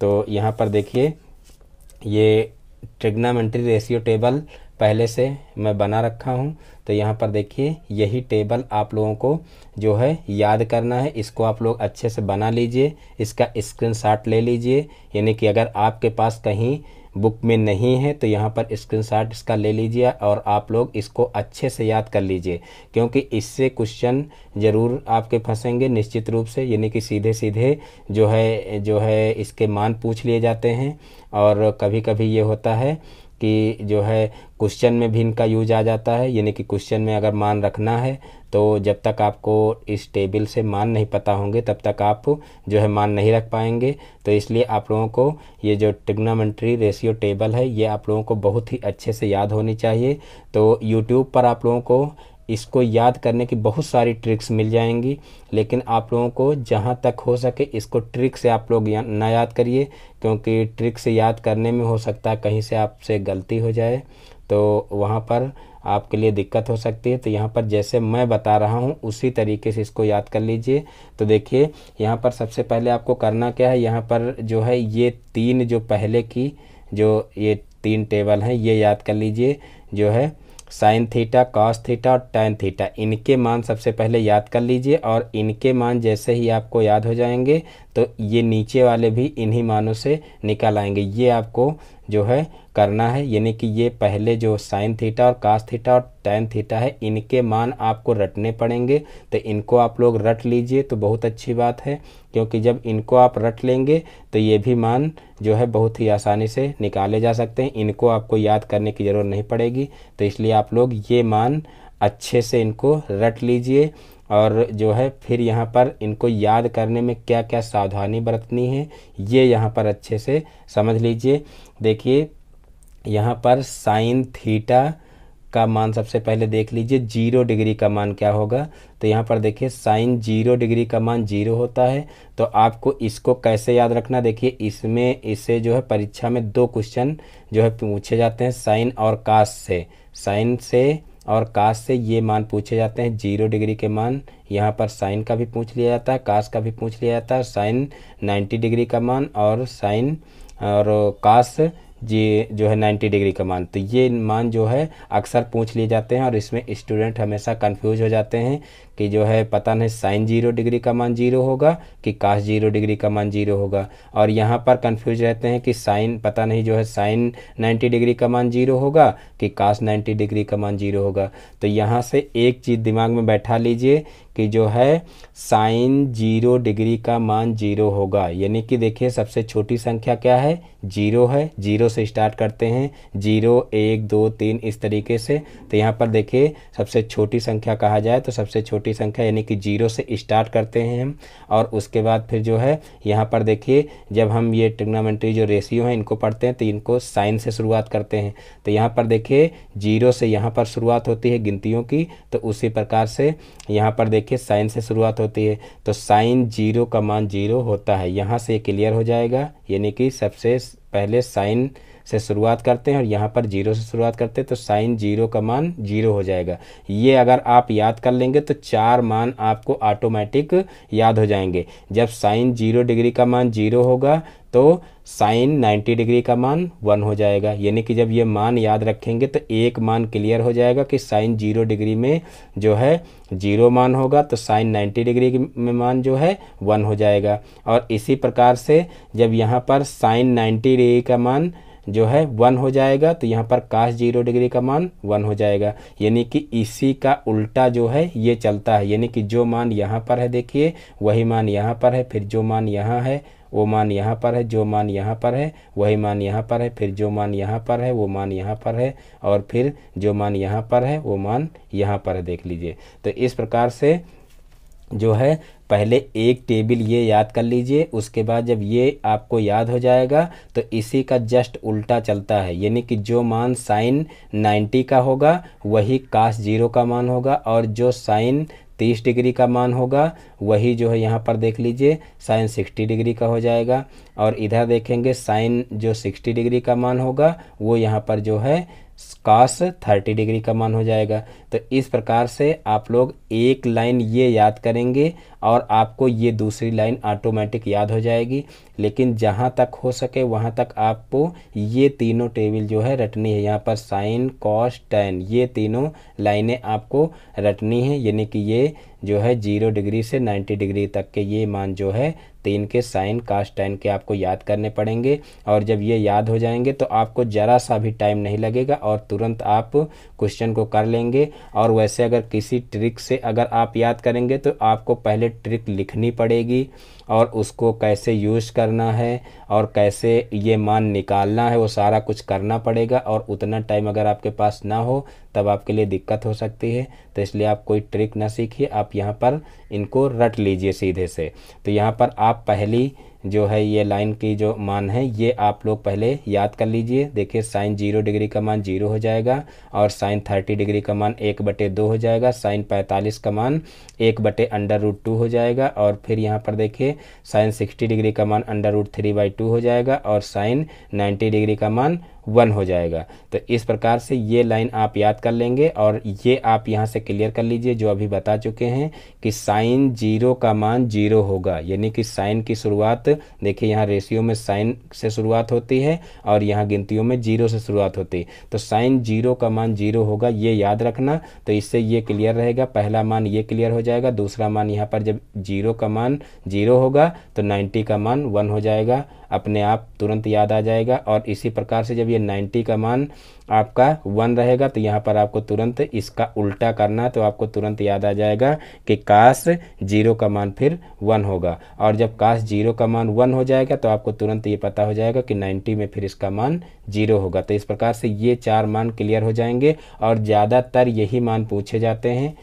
तो यहाँ पर देखिए ये ट्रिग्नोमेट्री रेशियो टेबल पहले से मैं बना रखा हूँ। तो यहाँ पर देखिए यही टेबल आप लोगों को जो है याद करना है। इसको आप लोग अच्छे से बना लीजिए, इसका स्क्रीनशॉट ले लीजिए। यानी कि अगर आपके पास कहीं बुक में नहीं है तो यहाँ पर स्क्रीनशॉट इसका ले लीजिए और आप लोग इसको अच्छे से याद कर लीजिए, क्योंकि इससे क्वेश्चन ज़रूर आपके फंसेंगे निश्चित रूप से। यानी कि सीधे सीधे जो है इसके मान पूछ लिए जाते हैं, और कभी कभी ये होता है कि जो है क्वेश्चन में भी इनका यूज आ जाता है। यानी कि क्वेश्चन में अगर मान रखना है तो जब तक आपको इस टेबल से मान नहीं पता होंगे तब तक आप जो है मान नहीं रख पाएंगे। तो इसलिए आप लोगों को ये जो ट्रिग्नोमेट्री रेशियो टेबल है ये आप लोगों को बहुत ही अच्छे से याद होनी चाहिए। तो यूट्यूब पर आप लोगों को इसको याद करने की बहुत सारी ट्रिक्स मिल जाएंगी, लेकिन आप लोगों को जहाँ तक हो सके इसको ट्रिक से आप लोग ना याद करिए, क्योंकि ट्रिक से याद करने में हो सकता है कहीं से आपसे गलती हो जाए, तो वहाँ पर आपके लिए दिक्कत हो सकती है। तो यहाँ पर जैसे मैं बता रहा हूँ उसी तरीके से इसको याद कर लीजिए। तो देखिए यहाँ पर सबसे पहले आपको करना क्या है, यहाँ पर जो है ये तीन जो पहले की जो ये तीन टेबल हैं ये याद कर लीजिए। जो है साइन थीटा, कॉस थीटा और टैन थीटा, इनके मान सबसे पहले याद कर लीजिए। और इनके मान जैसे ही आपको याद हो जाएंगे तो ये नीचे वाले भी इन्हीं मानों से निकल आएंगे। ये आपको जो है करना है। यानी कि ये पहले जो साइन थीटा और कास थीटा और टैन थीटा है इनके मान आपको रटने पड़ेंगे। तो इनको आप लोग रट लीजिए तो बहुत अच्छी बात है, क्योंकि जब इनको आप रट लेंगे तो ये भी मान जो है बहुत ही आसानी से निकाले जा सकते हैं। इनको आपको याद करने की ज़रूरत नहीं पड़ेगी। तो इसलिए आप लोग ये मान अच्छे से इनको रट लीजिए। और जो है फिर यहाँ पर इनको याद करने में क्या क्या सावधानी बरतनी है ये यहाँ पर अच्छे से समझ लीजिए। देखिए यहाँ पर साइन थीटा का मान सबसे पहले देख लीजिए, 0 डिग्री का मान क्या होगा। तो यहाँ पर देखिए साइन 0 डिग्री का मान 0 होता है। तो आपको इसको कैसे याद रखना, देखिए इसमें इससे जो है परीक्षा में 2 क्वेश्चन जो है पूछे जाते हैं साइन और कास से। साइन से और कास से ये मान पूछे जाते हैं। 0 डिग्री के मान यहाँ पर साइन का भी पूछ लिया जाता है, कास का भी पूछ लिया जाता है। साइन 90 डिग्री का मान और साइन और कास जी जो है 90 डिग्री का मान। तो ये मान जो है अक्सर पूछ लिए जाते हैं और इसमें स्टूडेंट हमेशा कंफ्यूज हो जाते हैं कि जो है पता नहीं साइन 0 डिग्री का मान 0 होगा कि कास 0 डिग्री का मान 0 होगा। और यहाँ पर कंफ्यूज रहते हैं कि साइन पता नहीं जो है साइन 90 डिग्री का मान 0 होगा कि कास 90 डिग्री का मान 0 होगा। तो यहाँ से एक चीज़ दिमाग में बैठा लीजिए कि जो है साइन 0 डिग्री का मान 0 होगा। यानी कि देखिए सबसे छोटी संख्या क्या है, 0 है। 0 से स्टार्ट करते हैं, 0 1 2 3 इस तरीके से। तो यहाँ पर देखिए सबसे छोटी संख्या कहा जाए तो सबसे छोटी संख्या यानी कि 0 से स्टार्ट करते हैं हम। और उसके बाद फिर जो है यहाँ पर देखिए जब हम ये ट्रिग्नोमेट्री जो रेशियो हैं इनको पढ़ते हैं तो इनको साइन से शुरुआत करते हैं। तो यहाँ पर देखिए 0 से यहाँ पर शुरुआत होती है गिनतियों की, तो उसी प्रकार से यहाँ पर देखिए साइन से शुरुआत होती है। तो साइन 0 का मान 0 होता है। यहाँ से क्लियर हो जाएगा। यानी कि सबसे पहले साइन से शुरुआत करते हैं और यहाँ पर 0 से शुरुआत करते हैं तो साइन 0 का मान 0 हो जाएगा। ये अगर आप याद कर लेंगे तो 4 मान आपको ऑटोमेटिक याद हो जाएंगे। जब साइन 0 डिग्री का मान 0 होगा तो साइन 90 डिग्री का मान 1 हो जाएगा। यानी कि जब ये मान याद रखेंगे तो एक मान क्लियर हो जाएगा कि साइन 0 डिग्री में जो है 0 मान होगा तो साइन 90 डिग्री में मान जो है 1 हो जाएगा। और इसी प्रकार से जब यहाँ पर साइन 90 डिग्री का मान जो है 1 हो जाएगा तो यहाँ पर कास 0 डिग्री का मान 1 हो जाएगा। यानी कि इसी का उल्टा जो है ये चलता है। यानी कि जो मान यहाँ पर है देखिए वही मान यहाँ पर है, फिर जो मान यहाँ है वो मान यहाँ पर है, जो मान यहाँ पर है वही मान यहाँ पर है, फिर जो मान यहाँ पर है वो मान यहाँ पर है, और फिर जो मान यहाँ पर है वो मान यहाँ पर है। देख लीजिए। तो इस प्रकार से जो है पहले एक टेबल ये याद कर लीजिए। उसके बाद जब ये आपको याद हो जाएगा तो इसी का जस्ट उल्टा चलता है। यानी कि जो मान साइन 90 का होगा वही कास 0 का मान होगा, और जो साइन 30 डिग्री का मान होगा वही जो है यहाँ पर देख लीजिए साइन 60 डिग्री का हो जाएगा। और इधर देखेंगे साइन जो 60 डिग्री का मान होगा वो यहाँ पर जो है कास 30 डिग्री का मान हो जाएगा। तो इस प्रकार से आप लोग एक लाइन ये याद करेंगे और आपको ये दूसरी लाइन ऑटोमेटिक याद हो जाएगी। लेकिन जहाँ तक हो सके वहाँ तक आपको ये तीनों टेबल जो है रटनी है। यहाँ पर साइन कॉस टैन ये तीनों लाइनें आपको रटनी है, यानी कि ये जो है 0 डिग्री से 90 डिग्री तक के ये मान जो है तीन के साइन कास टैन के आपको याद करने पड़ेंगे। और जब ये याद हो जाएंगे तो आपको ज़रा सा भी टाइम नहीं लगेगा और तुरंत आप क्वेश्चन को कर लेंगे। और वैसे अगर किसी ट्रिक से अगर आप याद करेंगे तो आपको पहले ट्रिक लिखनी पड़ेगी और उसको कैसे यूज़ करना है और कैसे ये मान निकालना है वो सारा कुछ करना पड़ेगा। और उतना टाइम अगर आपके पास ना हो तब आपके लिए दिक्कत हो सकती है, तो इसलिए आप कोई ट्रिक ना सीखिए, आप यहाँ पर इनको रट लीजिए सीधे से। तो यहाँ पर आप पहली जो है ये लाइन की जो मान है ये आप लोग पहले याद कर लीजिए। देखिए साइन 0 डिग्री का मान 0 हो जाएगा और साइन 30 डिग्री का मान 1/2 हो जाएगा, साइन 45 का मान 1/√2 हो जाएगा और फिर यहाँ पर देखिए साइन 60 डिग्री का मान √3/2 हो जाएगा और साइन 90 डिग्री का मान 1 हो जाएगा। तो इस प्रकार से ये लाइन आप याद कर लेंगे और ये आप यहाँ से क्लियर कर लीजिए जो अभी बता चुके हैं कि साइन 0 का मान 0 होगा, यानी कि साइन की शुरुआत देखिए यहाँ रेशियो में साइन से शुरुआत होती है और यहाँ गिनतियों में 0 से शुरुआत होती है। तो साइन 0 का मान 0 होगा, ये याद रखना। तो इससे ये क्लियर रहेगा, पहला मान ये क्लियर हो जाएगा। दूसरा मान यहाँ पर जब 0 का मान 0 होगा तो 90 का मान 1 हो जाएगा, अपने आप तुरंत याद आ जाएगा। और इसी प्रकार से जब ये 90 का मान आपका 1 रहेगा तो यहाँ पर आपको तुरंत इसका उल्टा करना है, तो आपको तुरंत याद आ जाएगा कि काश 0 का मान फिर 1 होगा। और जब काश 0 का मान 1 हो जाएगा तो आपको तुरंत ये पता हो जाएगा कि 90 में फिर इसका मान 0 होगा। तो इस प्रकार से ये 4 मान क्लियर हो जाएंगे और ज़्यादातर यही मान पूछे जाते हैं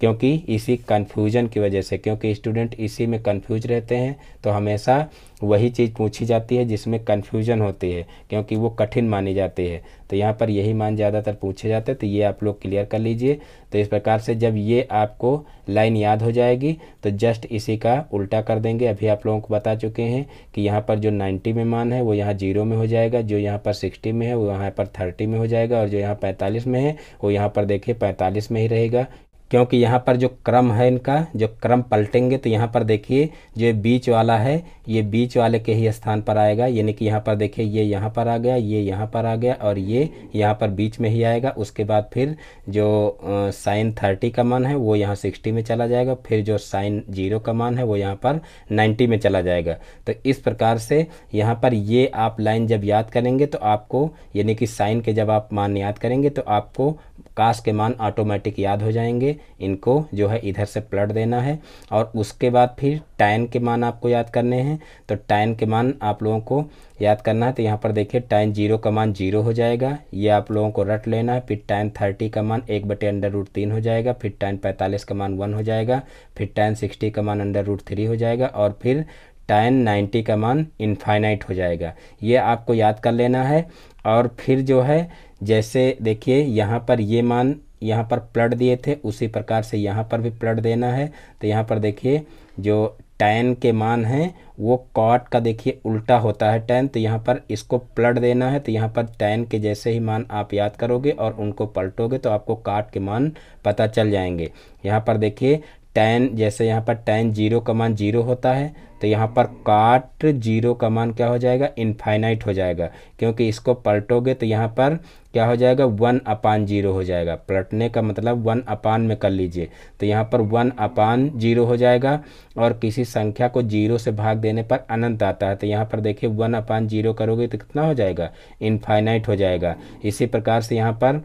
क्योंकि इसी कन्फ्यूजन की वजह से, क्योंकि स्टूडेंट इसी में कन्फ्यूज रहते हैं तो हमेशा वही चीज़ पूछी जाती है जिसमें कन्फ्यूजन होती है, क्योंकि वो कठिन मानी जाती है। तो यहाँ पर यही मान ज़्यादातर पूछे जाते हैं, तो ये आप लोग क्लियर कर लीजिए। तो इस प्रकार से जब ये आपको लाइन याद हो जाएगी तो जस्ट इसी का उल्टा कर देंगे। अभी आप लोगों को बता चुके हैं कि यहाँ पर जो 90 में मान है वो यहाँ 0 में हो जाएगा, जो यहाँ पर 60 में है वो यहाँ पर 30 में हो जाएगा और जो यहाँ 45 में है वो यहाँ पर देखिए 45 में ही रहेगा, क्योंकि यहाँ पर जो क्रम है इनका जो क्रम पलटेंगे तो यहाँ पर देखिए जो बीच वाला है ये बीच वाले के ही स्थान पर आएगा, यानी कि यहाँ पर देखिए ये यहाँ पर आ गया, ये यहाँ पर आ गया और ये यहाँ पर बीच में ही आएगा। उसके बाद फिर जो साइन 30 का मान है वो यहाँ 60 में चला जाएगा, फिर जो साइन 0 का मान है वो यहाँ पर 90 में चला जाएगा। तो इस प्रकार से यहाँ पर ये आप लाइन जब याद करेंगे तो आपको यानी कि साइन के जब आप मान याद करेंगे तो आपको काश के मान ऑटोमेटिक याद हो जाएंगे। इनको जो है इधर से पलट देना है और उसके बाद फिर टैन के मान आपको याद करने हैं। तो टैन के मान आप लोगों को याद करना है, तो यहाँ पर देखिए टैन 0 का मान 0 हो जाएगा, ये आप लोगों को रट लेना है। फिर टैन 30 का मान 1/√3 हो जाएगा, फिर टैन 45 का मान 1 हो जाएगा, फिर टैन 60 का मान √3 हो जाएगा और फिर टैन 90 का मान इनफाइनाइट हो जाएगा। ये आपको याद कर लेना है। और फिर जो है जैसे देखिए यहाँ पर ये मान यहाँ पर पलट दिए थे उसी प्रकार से यहाँ पर भी पलट देना है। तो यहाँ पर देखिए जो टैन के मान हैं वो कॉट का देखिए उल्टा होता है टैन, तो यहाँ पर इसको पलट देना है। तो यहाँ पर टैन के जैसे ही मान आप याद करोगे और उनको पलटोगे तो आपको काट के मान पता चल जाएंगे। यहाँ पर देखिए टैन जैसे यहाँ पर टैन 0 का मान 0 होता है तो यहाँ पर काट 0 का मान क्या हो जाएगा इनफाइनाइट हो जाएगा, क्योंकि इसको पलटोगे तो यहाँ पर क्या हो जाएगा 1/0 हो जाएगा। पलटने का मतलब 1 में कर लीजिए, तो यहाँ पर 1/0 हो जाएगा और किसी संख्या को 0 से भाग देने पर अनंत आता है। तो यहाँ पर देखिए 1/0 करोगे तो कितना हो जाएगा इनफाइनाइट हो जाएगा। इसी प्रकार से यहाँ पर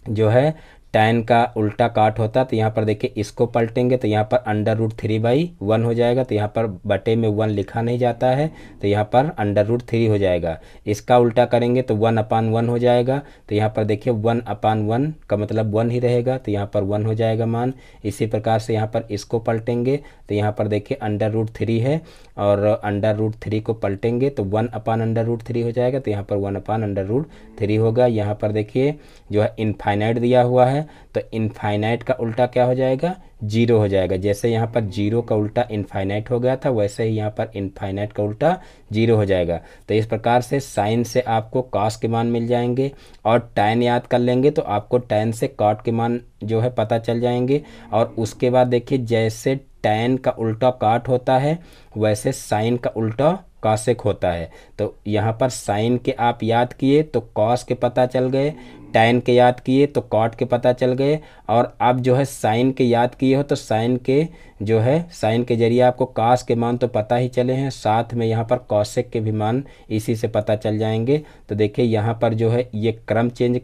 जो है टैन का उल्टा काट होता है, तो यहाँ पर देखिए इसको पलटेंगे तो यहाँ पर √3/1 हो जाएगा। तो यहाँ पर बटे में 1 लिखा नहीं जाता है तो यहाँ पर √3 हो जाएगा। इसका उल्टा करेंगे तो 1/1 हो जाएगा। तो यहाँ पर देखिए 1/1 का मतलब 1 ही रहेगा, तो यहाँ पर 1 हो जाएगा मान। इसी प्रकार से यहाँ पर इसको पलटेंगे तो यहाँ पर देखिए √3 है और √3 को पलटेंगे तो 1/√3 हो जाएगा, तो यहाँ पर 1/√3 होगा। यहाँ पर देखिए जो है इनफाइनाइट दिया हुआ है तो इनफाइनाइट का उल्टा क्या हो जाएगा 0 हो जाएगा। जैसे यहाँ पर 0 का उल्टा इनफाइनाइट हो गया था वैसे ही यहाँ पर इनफाइनाइट का उल्टा 0 हो जाएगा। तो इस प्रकार से साइन से आपको कॉस के मान मिल जाएंगे और टैन याद कर लेंगे तो आपको टैन से कॉट के मान जो है पता चल जाएंगे। और उसके बाद देखिए जैसे टैन का उल्टा काट होता है वैसे साइन का उल्टा कॉसेक होता है। तो यहाँ पर साइन के आप याद किए तो कॉस के पता चल गए, टैन के याद किए तो कॉट के पता चल गए, और अब जो है साइन के याद किए हो तो साइन के जो है साइन के जरिए आपको कास के मान तो पता ही चले हैं, साथ में यहाँ पर कॉसेक के भी मान इसी से पता चल जाएंगे। तो देखिए यहाँ पर जो है ये क्रम चेंज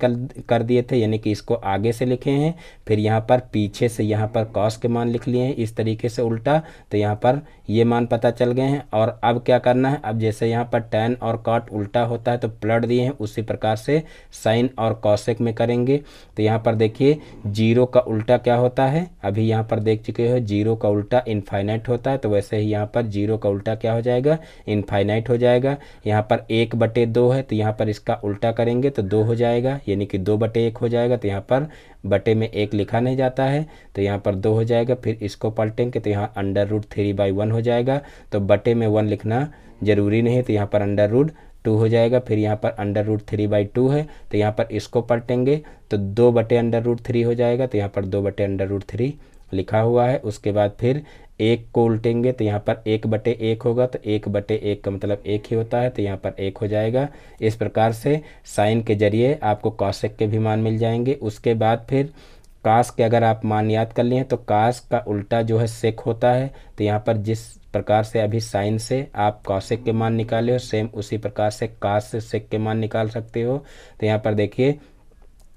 कर दिए थे, यानी कि इसको आगे से लिखे हैं, फिर यहाँ पर पीछे से यहाँ पर कॉस के मान लिख लिए हैं इस तरीके से उल्टा, तो यहाँ पर ये मान पता चल गए हैं। और अब क्या करना है, अब जैसे यहाँ पर टैन और कॉट उल्टा होता है तो पलट दिए हैं, उसी प्रकार से साइन और कॉसेक में करेंगे। तो यहाँ पर देखिए जीरो का उल्टा क्या होता है, अभी यहाँ पर देख चुके हो, जीरो का उल्टा इनफाइनाइट होता है, तो वैसे ही यहाँ पर जीरो का उल्टा क्या हो जाएगा, इनफाइनाइट हो जाएगा। यहाँ पर 1/2 है तो यहाँ पर इसका उल्टा करेंगे तो 2 हो जाएगा, यानी कि 2/1 हो जाएगा। तो यहाँ पर बटे में 1 लिखा नहीं जाता है तो यहाँ पर 2 हो जाएगा, फिर इसको पलटेंगे तो यहाँ √3/1 हो जाएगा। तो बटे में 1 लिखना जरूरी नहीं है, तो यहाँ पर √2 हो जाएगा, फिर यहाँ पर √3/2 है तो यहाँ पर इसको पलटेंगे तो 2/√3 हो जाएगा, तो यहाँ पर 2/√3 लिखा हुआ है। उसके बाद फिर 1 को उल्टेंगे तो यहाँ पर 1/1 होगा, तो 1/1 का मतलब 1 ही होता है, तो यहाँ पर 1 हो जाएगा। इस प्रकार से साइन के जरिए आपको कॉसेक के भी मान मिल जाएंगे। उसके बाद फिर कास के अगर आप मान याद कर लिए तो कास का उल्टा जो है सेक होता है, तो यहाँ पर जिस प्रकार से अभी साइन से आप कॉसेक के मान निकाले हो, सेम उसी प्रकार से कास से सेक के मान निकाल सकते हो। तो यहाँ पर देखिए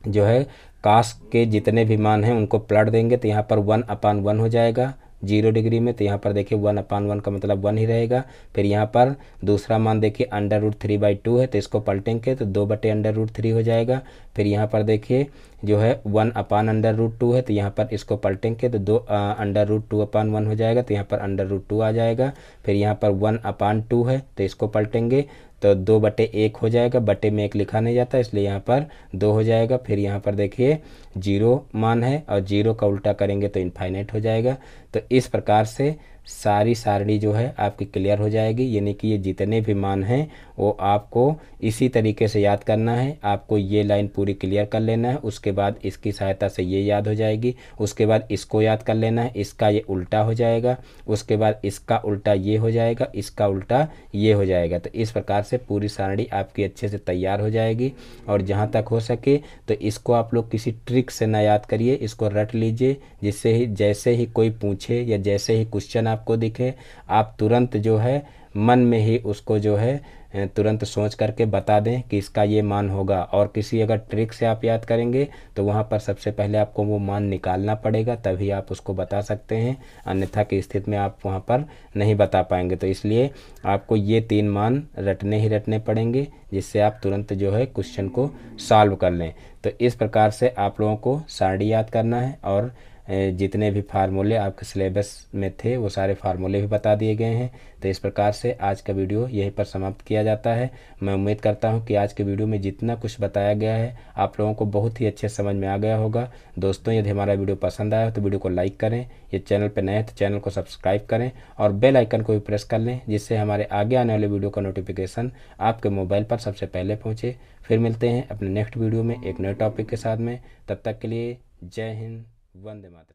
जो है कास के जितने भी मान हैं उनको पलट देंगे तो यहाँ पर 1/1 हो जाएगा 0 डिग्री में, तो यहाँ पर देखिए 1/1 का मतलब 1 ही रहेगा। फिर यहाँ पर दूसरा मान देखिए √3/2 है तो इसको पलटेंगे तो 2/√3 हो जाएगा। फिर यहाँ पर देखिए जो है 1/√2 है तो यहाँ पर इसको पलटेंगे तो 2√2/1 हो जाएगा, तो यहाँ पर √2 आ जाएगा। फिर यहाँ पर 1/2 है तो इसको पलटेंगे तो 2/1 हो जाएगा, बटे में 1 लिखा नहीं जाता इसलिए यहाँ पर 2 हो जाएगा। फिर यहाँ पर देखिए 0 मान है और 0 का उल्टा करेंगे तो इनफाइनाइट हो जाएगा। तो इस प्रकार से सारी सारणी जो है आपकी क्लियर हो जाएगी, यानी कि ये जितने भी मान हैं वो आपको इसी तरीके से याद करना है। आपको ये लाइन पूरी क्लियर कर लेना है, उसके बाद इसकी सहायता से ये याद हो जाएगी, उसके बाद इसको याद कर लेना है, इसका ये उल्टा हो जाएगा, उसके बाद इसका उल्टा ये हो जाएगा, इसका उल्टा ये हो जाएगा। तो इस प्रकार से पूरी सारणी आपकी अच्छे से तैयार हो जाएगी। और जहाँ तक हो सके तो इसको आप लोग किसी ट्रिक से ना याद करिए, इसको रट लीजिए, जिससे ही जैसे ही कोई पूछे या जैसे ही क्वेश्चन आपको दिखे आप तुरंत जो है मन में ही उसको जो है तुरंत सोच करके बता दें कि इसका ये मान होगा। और किसी अगर ट्रिक से आप याद करेंगे तो वहाँ पर सबसे पहले आपको वो मान निकालना पड़ेगा, तभी आप उसको बता सकते हैं, अन्यथा की स्थिति में आप वहाँ पर नहीं बता पाएंगे। तो इसलिए आपको ये 3 मान रटने ही रटने पड़ेंगे, जिससे आप तुरंत जो है क्वेश्चन को सॉल्व कर लें। तो इस प्रकार से आप लोगों को सारणी याद करना है, और जितने भी फार्मूले आपके सिलेबस में थे वो सारे फार्मूले भी बता दिए गए हैं। तो इस प्रकार से आज का वीडियो यहीं पर समाप्त किया जाता है। मैं उम्मीद करता हूं कि आज के वीडियो में जितना कुछ बताया गया है आप लोगों को बहुत ही अच्छे समझ में आ गया होगा। दोस्तों, यदि हमारा वीडियो पसंद आया हो तो वीडियो को लाइक करें, ये चैनल पर नए हैं तो चैनल को सब्सक्राइब करें और बेल आइकन को भी प्रेस कर लें, जिससे हमारे आगे आने वाले वीडियो का नोटिफिकेशन आपके मोबाइल पर सबसे पहले पहुँचे। फिर मिलते हैं अपने नेक्स्ट वीडियो में एक नए टॉपिक के साथ में। तब तक के लिए जय हिंद, वंदे मातरम।